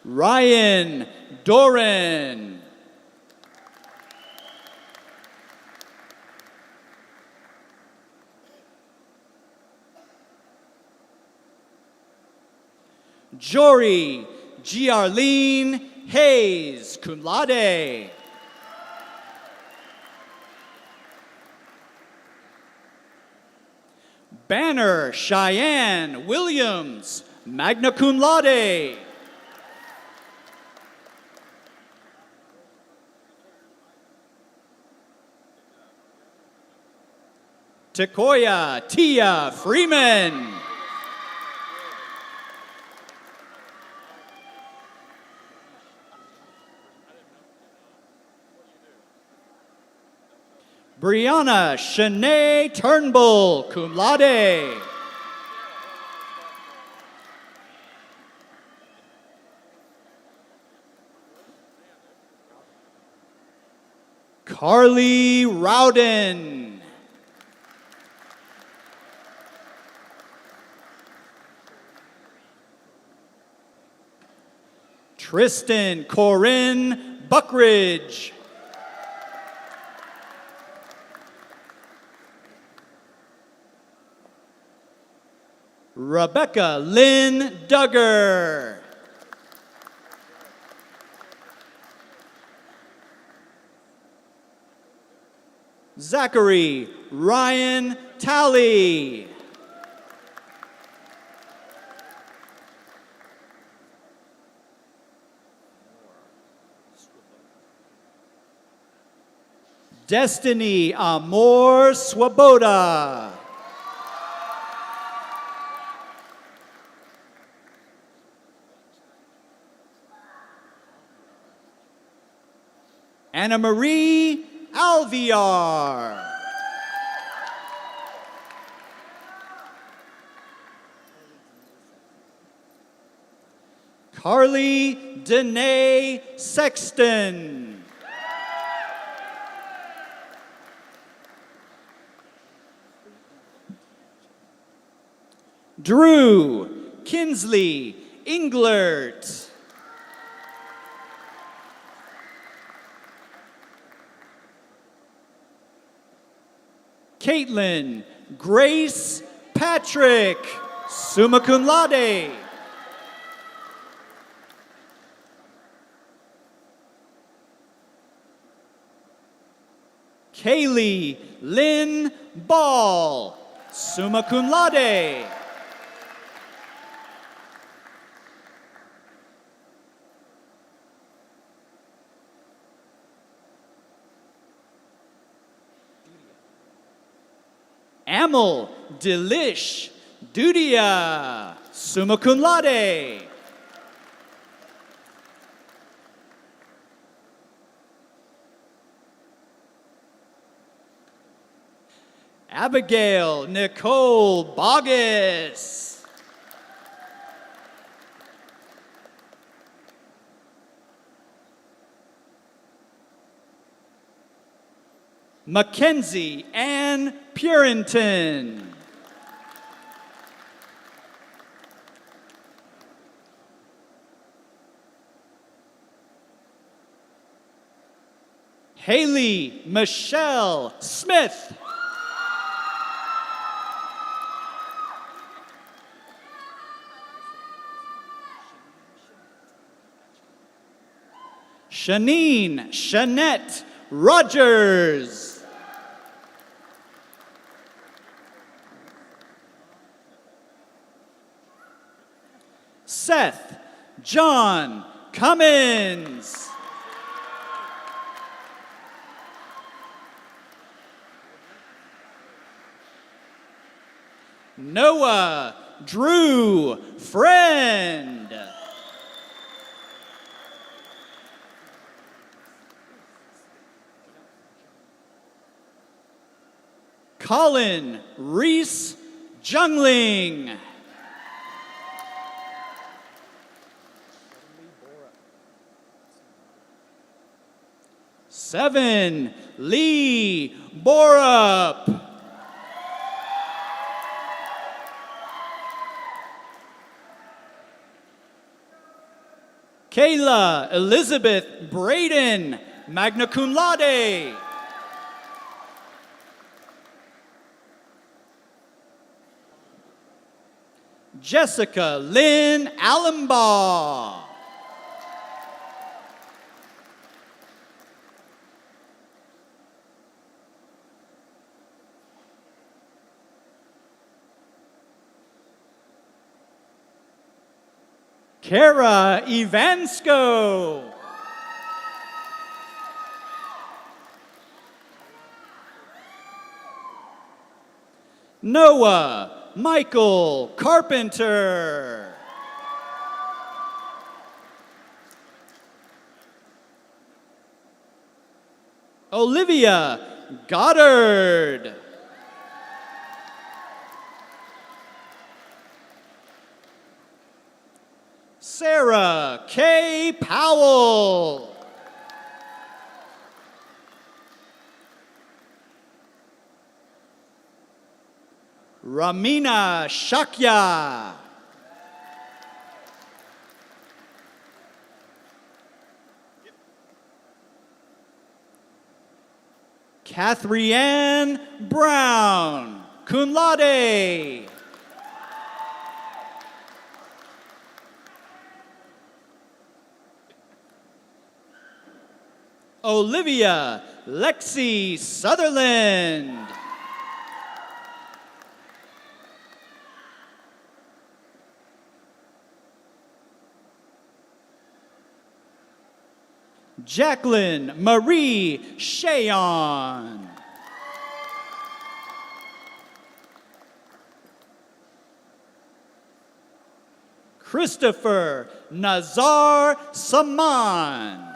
Ryan Doran. Jory Giarlene Hayes, cum laude. Banner Cheyenne Williams, magna cum laude. Tekoya Tia Freeman. Brianna Shanae Turnbull, cum laude. Carly Rowden. Tristan Corinne Buckridge. Rebecca Lynn Duggar. Zachary Ryan Talley. Destiny Amor Swoboda. Anna Marie Alviar. Carly Danae Sexton. Drew Kinsley Englert. Caitlin Grace Patrick, summa cum laude. Kaylee Lynn Ball, summa cum laude. Amel Delish Dudia, summa cum laude. Abigail Nicole Boggess. Mackenzie Ann Purinton. Haley Michelle Smith. Shanine Shanette Rogers. Seth John Cummins. Noah Drew Friend. Colin Reese Jungling. Seven Lee Borup. Kayla Elizabeth Braden, magna cum laude. Jessica Lynn Allenbaugh. Kara Ivansko. Noah Michael Carpenter. Olivia Goddard. Sarah K. Powell. Ramina Shakya. Catherine Brown, cum laude. Olivia Lexi Sutherland. Jacqueline Marie Shayon. Christopher Nazar Saman.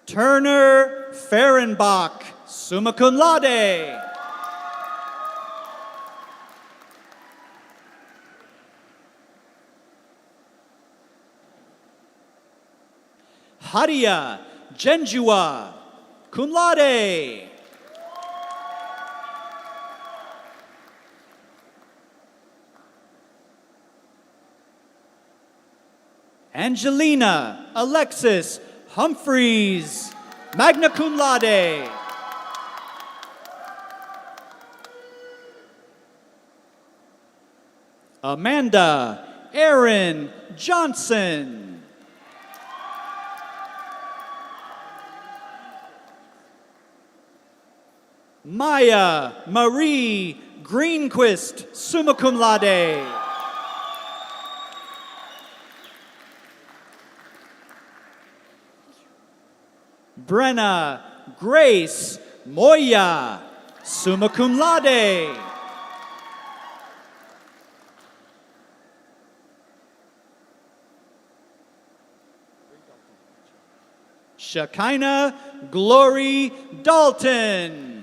Turner Fehrenbach, summa cum laude. Hadia Genjua, cum laude. Angelina Alexis Humphreys, magna cum laude. Amanda Erin Johnson. Maya Marie Greenquist, summa cum laude. Brenna Grace Moya, summa cum laude. Shekinah Glory Dalton.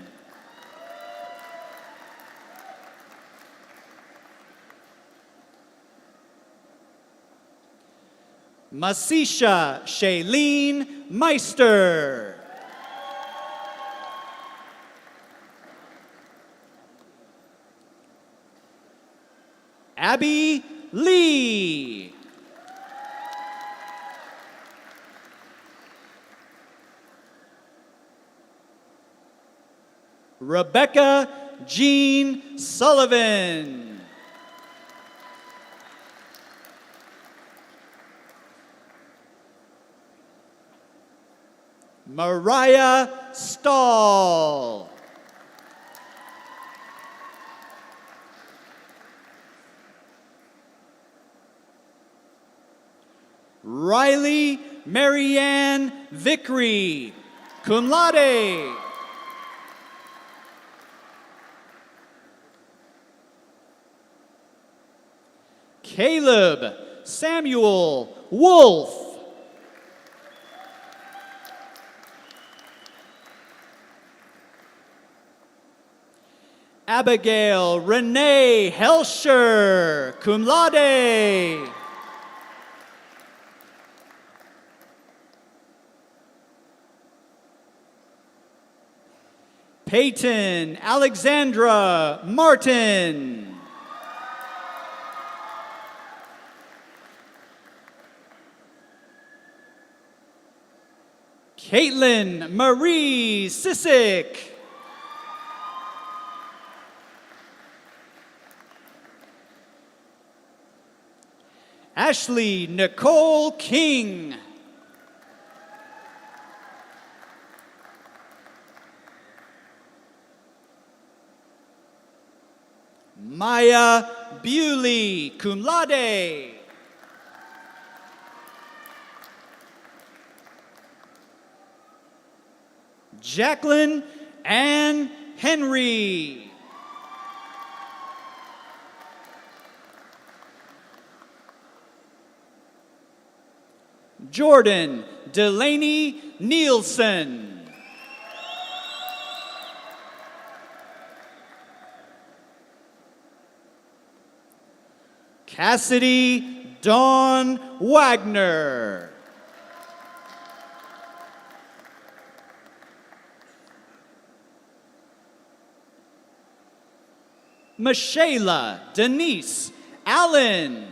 Masisha Shailene Meister. Abby Lee. Rebecca Jean Sullivan. Mariah Stahl. Riley Marianne Vickery, cum laude. Caleb Samuel Wolf. Abigail Renee Helscher, cum laude. Peyton Alexandra Martin. Caitlin Marie Sissick. Ashley Nicole King. Maya Bewley, cum laude. Jacqueline Ann Henry. Jordan Delaney Nielsen. Cassidy Dawn Wagner. Michaela Denise Allen.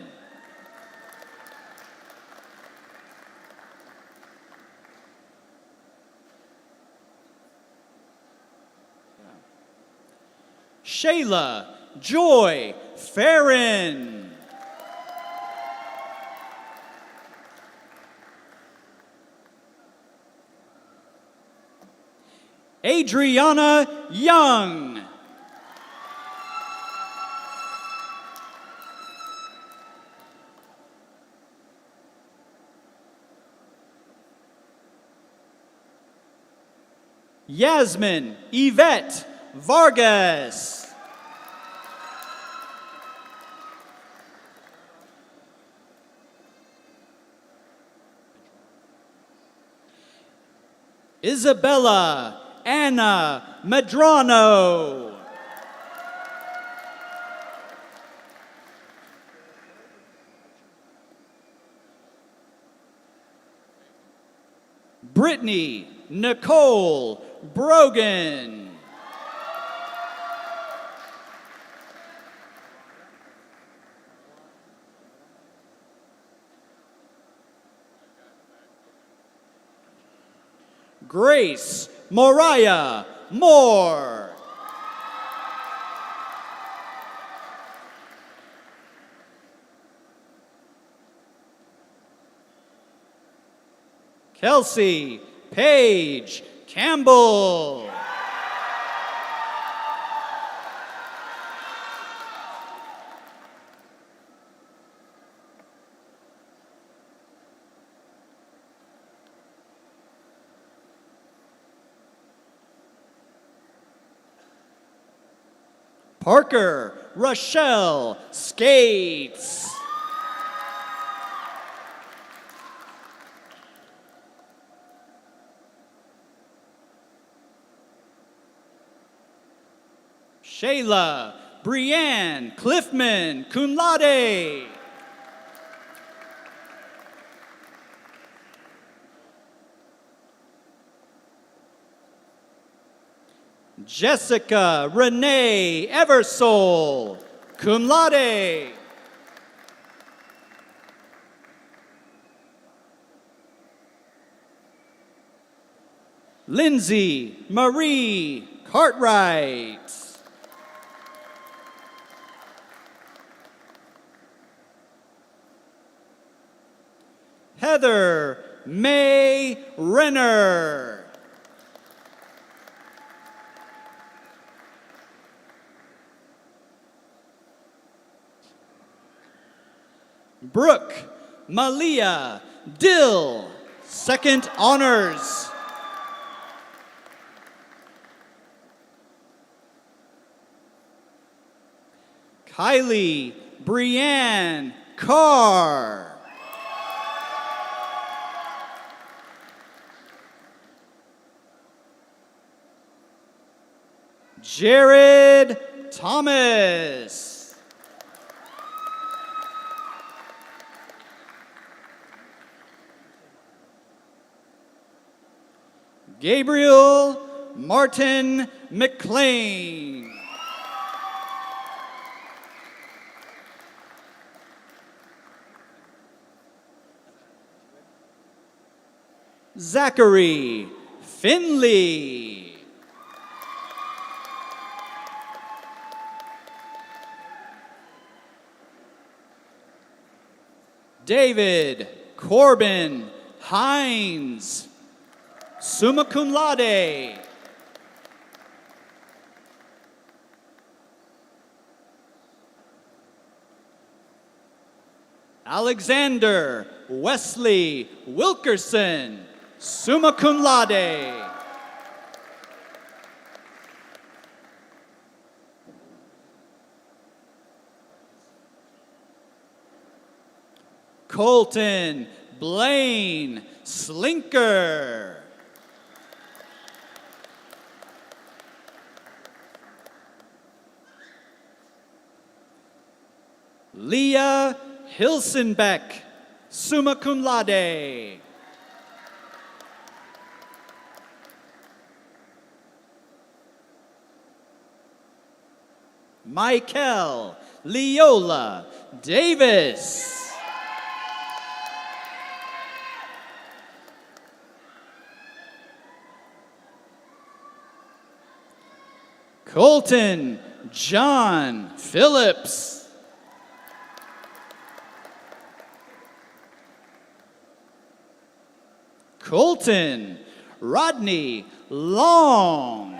Shayla Joy Farron. Adriana Young. Yasmin Yvette Vargas. Isabella Anna Medrano. Brittany Nicole Brogan. Grace Moriah Moore. Kelsey Paige Campbell. Parker Rochelle Skates. Shayla Brianne Cliffman, cum laude. Jessica Renee Eversole, cum laude. Lindsay Marie Cartwright. Heather May Renner. Brooke Malia Dill, second honors. Kylie Brianne Carr. Jared Thomas. Gabriel Martin McLean. Zachary Finley. David Corbin Hines, summa cum laude. Alexander Wesley Wilkerson, summa cum laude. Colton Blaine Slinker. Leah Hilsenbeck, summa cum laude. Michael Leola Davis. Colton John Phillips. Colton Rodney Long.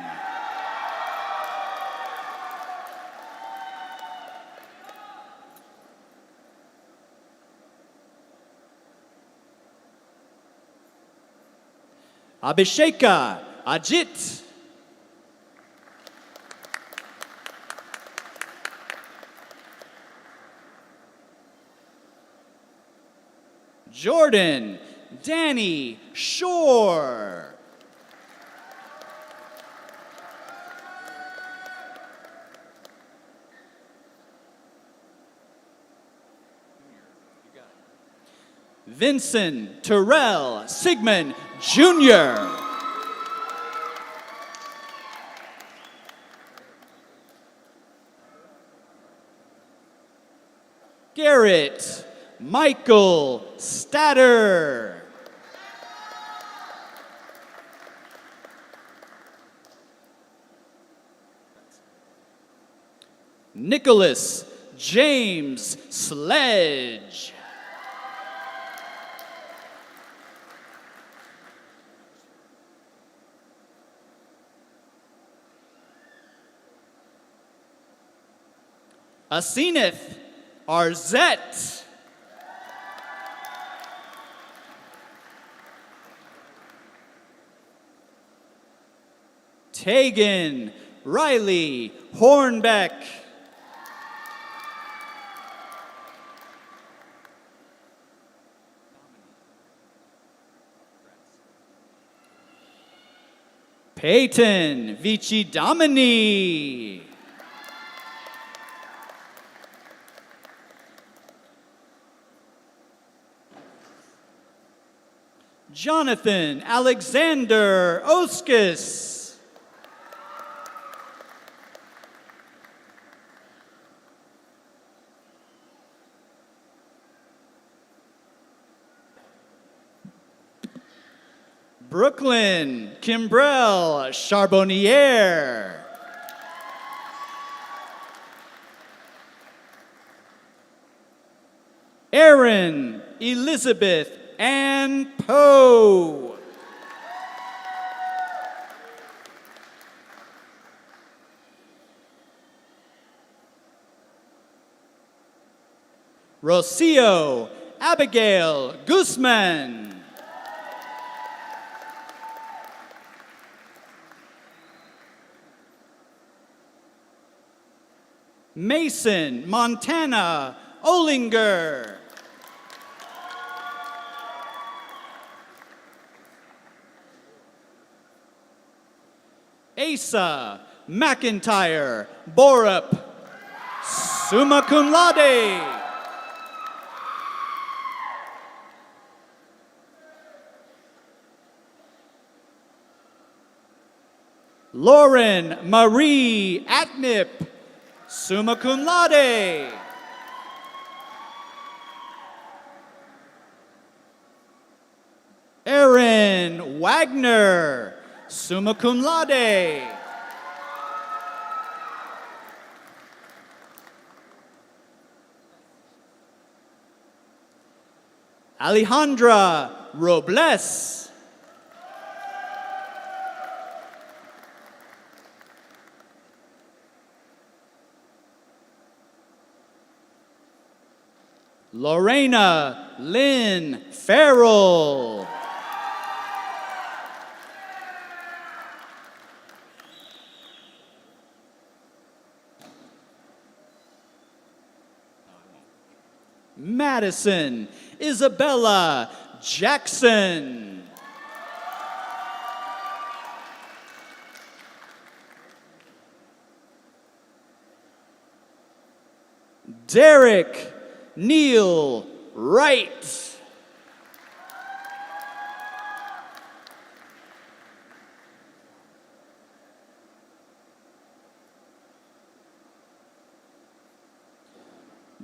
Abhisheka Ajit. Jordan Danny Shore. Vincent Terrell Sigmund Jr. Garrett Michael Statter. Nicholas James Sledge. Aseneth Arzette. Tegan Riley Hornbeck. Peyton Vici Domini. Jonathan Alexander Oskis. Brooklyn Kimbrell Charbonnier. Erin Elizabeth Ann Poe. Rocio Abigail Guzman. Mason Montana Olinger. Asa McIntyre Borup, summa cum laude. Lauren Marie Atnip, summa cum laude. Aaron Wagner, summa cum laude. Alejandra Robles. Lorena Lynn Farrell. Madison Isabella Jackson. Derek Neil Wright.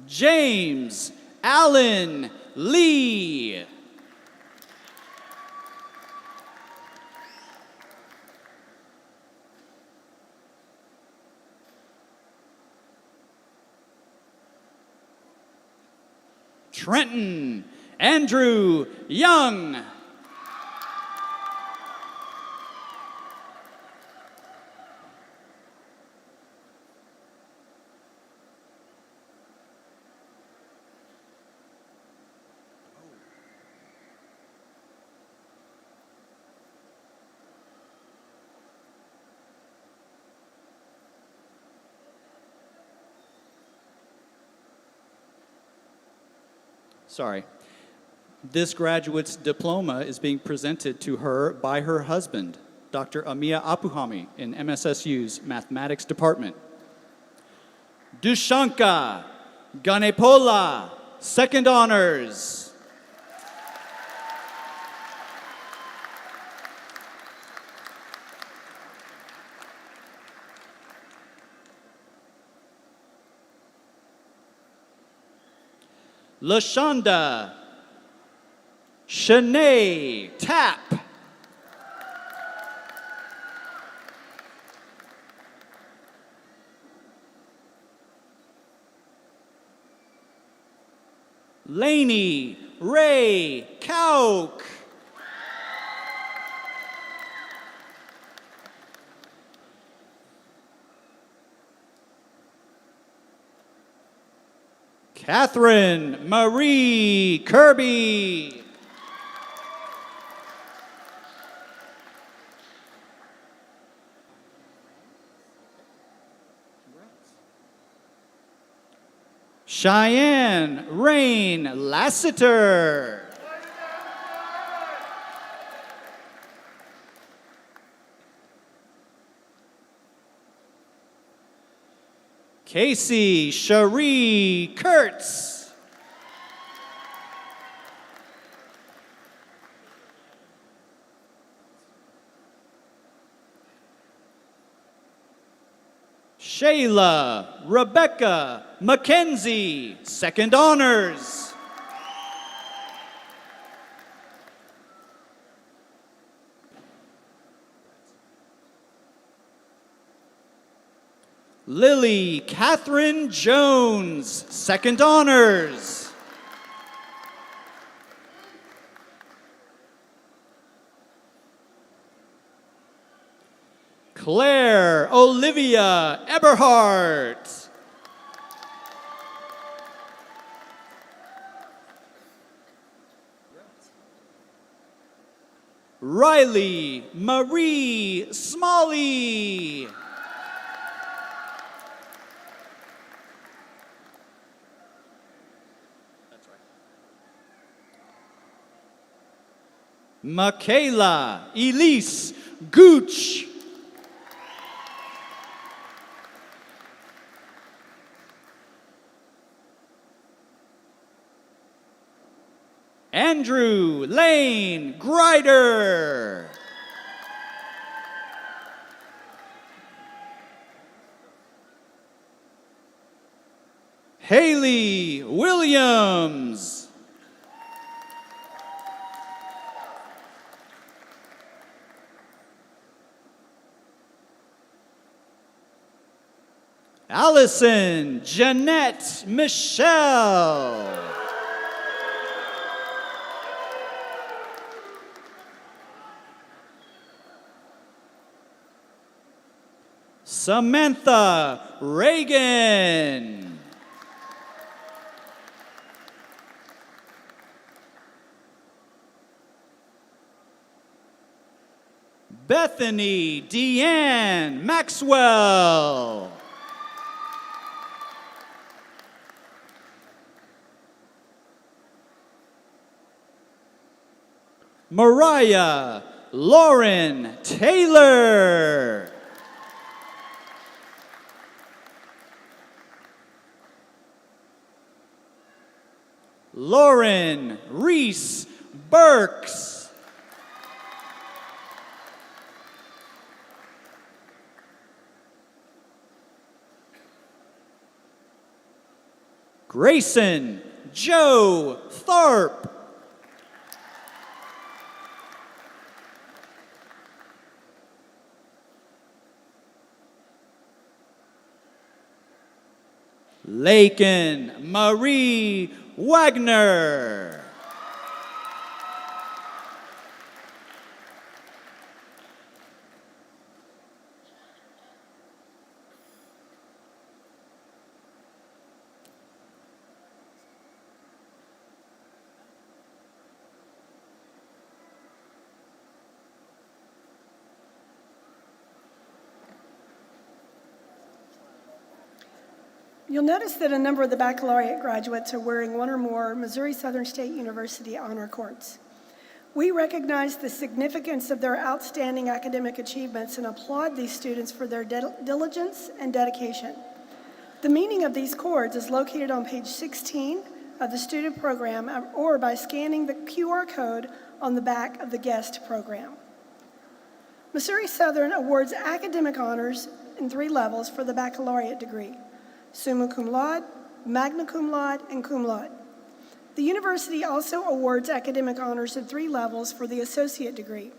James Allen Lee. Trenton Andrew Young. Sorry. This graduate's diploma is being presented to her by her husband, Dr. Amia Apuhami, in MSSU's Mathematics Department. Dushanka Ganepola, second honors. Lashonda Shanae Tapp. Laney Ray Kauk. Catherine Marie Kirby. Cheyenne Rain Lassiter. Casey Cherie Kurtz. Shayla Rebecca Mackenzie, second honors. Lily Catherine Jones, second honors. Claire Olivia Eberhardt. Riley Marie Smalley. Michaela Elise Gooch. Andrew Lane Grider. Haley Williams. Allison Jeanette Michelle. Samantha Reagan. Bethany Deanne Maxwell. Mariah Lauren Taylor. Lauren Reese Burks. Grayson Joe Tharp. Laken Marie Wagner. You'll notice that a number of the baccalaureate graduates are wearing one or more Missouri Southern State University honor cords. We recognize the significance of their outstanding academic achievements and applaud these students for their diligence and dedication. The meaning of these cords is located on page 16 of the student program or by scanning the QR code on the back of the guest program. Missouri Southern awards academic honors in 3 levels for the baccalaureate degree: summa cum laude, magna cum laude, and cum laude. The university also awards academic honors in 3 levels for the associate degree: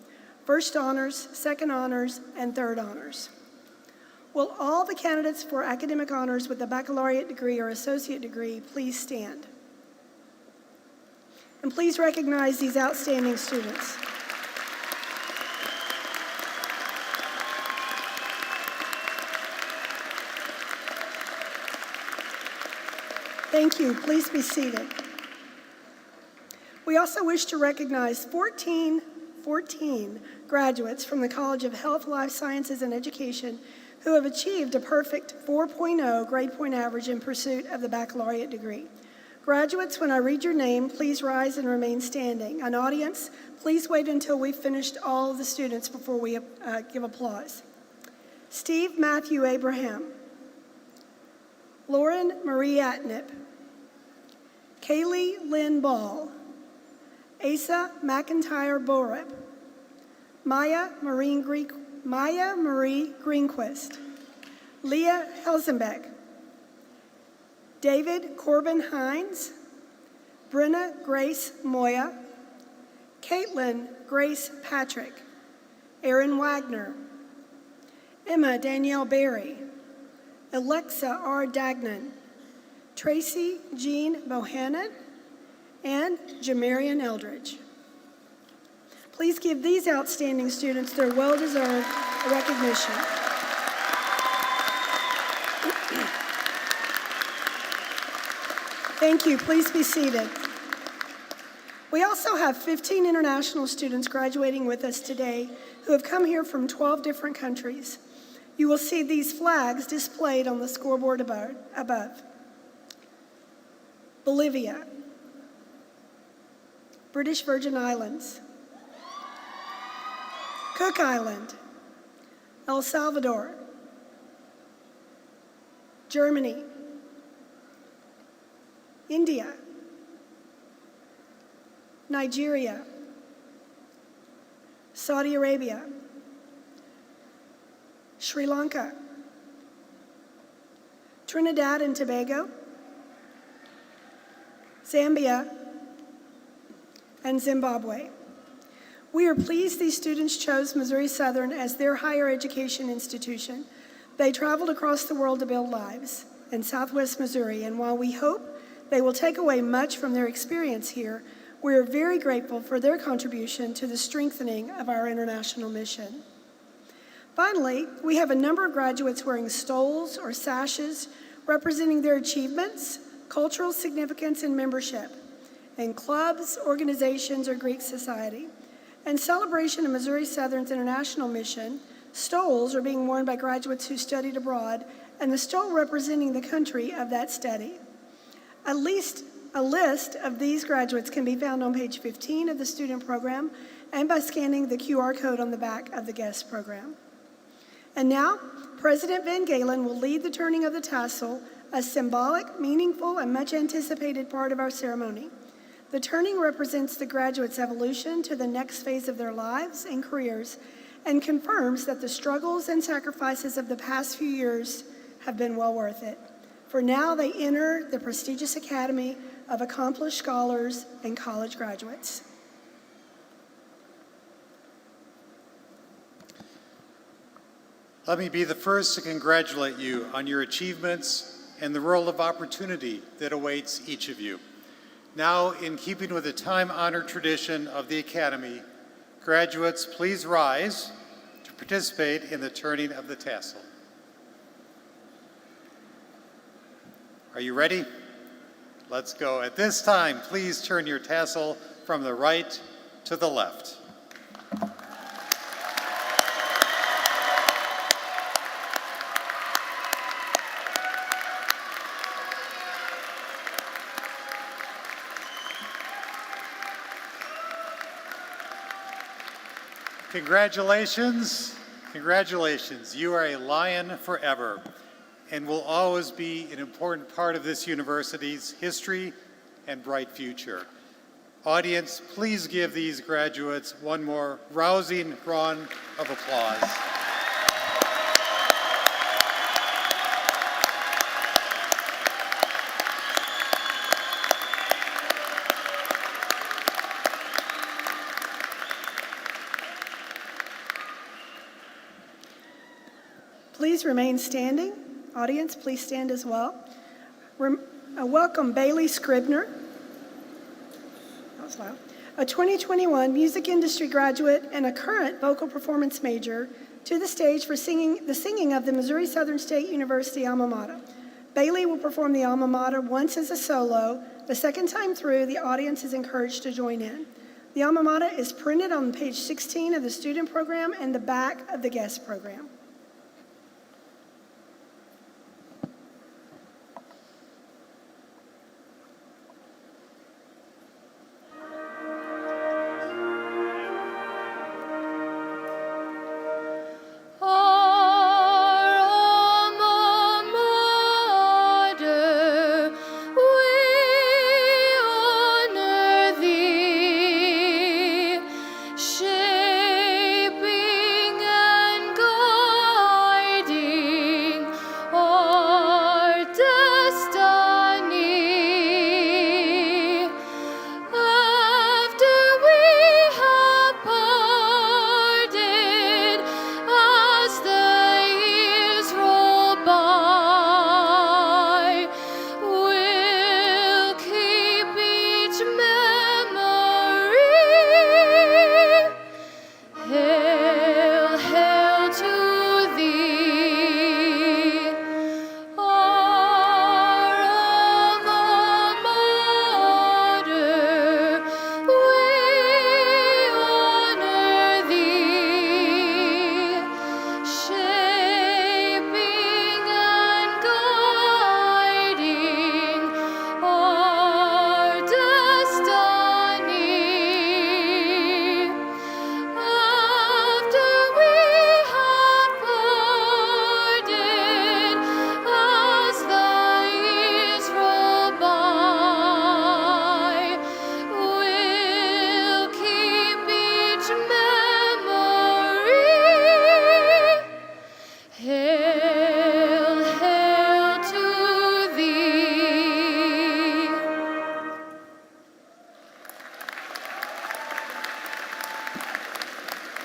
first honors, second honors, and third honors. Will all the candidates for academic honors with a baccalaureate degree or associate degree please stand? And please recognize these outstanding students. Thank you. Please be seated. We also wish to recognize 14 graduates from the College of Health, Life Sciences, and Education who have achieved a perfect 4.0 grade point average in pursuit of the baccalaureate degree. Graduates, when I read your name, please rise and remain standing. An audience, please wait until we've finished all of the students before we give applause. Steve Matthew Abraham, Lauren Marie Atnip, Kaylee Lynn Ball, Asa McIntyre Borup, Maya Marie Greenquist, Leah Helsenbeck, David Corbin Hines, Brenna Grace Moya, Caitlin Grace Patrick, Aaron Wagner, Emma Danielle Berry, Alexa R. Dagnan, Tracy Jean Bohannon, and Jamarian Eldridge. Please give these outstanding students their well-deserved recognition. Thank you. Please be seated. We also have 15 international students graduating with us today who have come here from 12 different countries. You will see these flags displayed on the scoreboard above. Bolivia, British Virgin Islands, Cook Island, El Salvador, Germany, India, Nigeria, Saudi Arabia, Sri Lanka, Trinidad and Tobago, Zambia, and Zimbabwe. We are pleased these students chose Missouri Southern as their higher education institution. They traveled across the world to build lives in Southwest Missouri, and while we hope they will take away much from their experience here, we are very grateful for their contribution to the strengthening of our international mission. Finally, we have a number of graduates wearing stoles or sashes representing their achievements, cultural significance, and membership in clubs, organizations, or Greek society. In celebration of Missouri Southern's international mission, stoles are being worn by graduates who studied abroad, and the stole representing the country of that study. A list of these graduates can be found on page 15 of the student program and by scanning the QR code on the back of the guest program. And now, President Van Galen will lead the turning of the tassel, a symbolic, meaningful, and much anticipated part of our ceremony. The turning represents the graduates' evolution to the next phase of their lives and careers and confirms that the struggles and sacrifices of the past few years have been well worth it. for now they enter the prestigious Academy of Accomplished Scholars and college graduates. Let me be the first to congratulate you on your achievements and the world of opportunity that awaits each of you. Now, in keeping with the time-honored tradition of the Academy, graduates, please rise to participate in the turning of the tassel. Are you ready? Let's go. At this time, please turn your tassel from the right to the left. Congratulations, congratulations. You are a Lion forever and will always be an important part of this university's history and bright future. Audience, please give these graduates one more rousing round of applause. Please remain standing. Audience, please stand as well. Welcome Bailey Scribner. That was loud. A 2021 music industry graduate and a current vocal performance major, to the stage for the singing of the Missouri Southern State University alma mater. Bailey will perform the alma mater once as a solo. The second time through, the audience is encouraged to join in. The alma mater is printed on page 16 of the student program and the back of the guest program.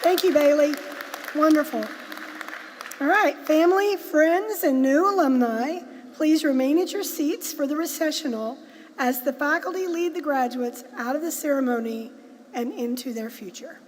Thank you, Bailey. Wonderful. All right, family, friends, and new alumni, please remain at your seats for the recessional as the faculty lead the graduates out of the ceremony and into their future.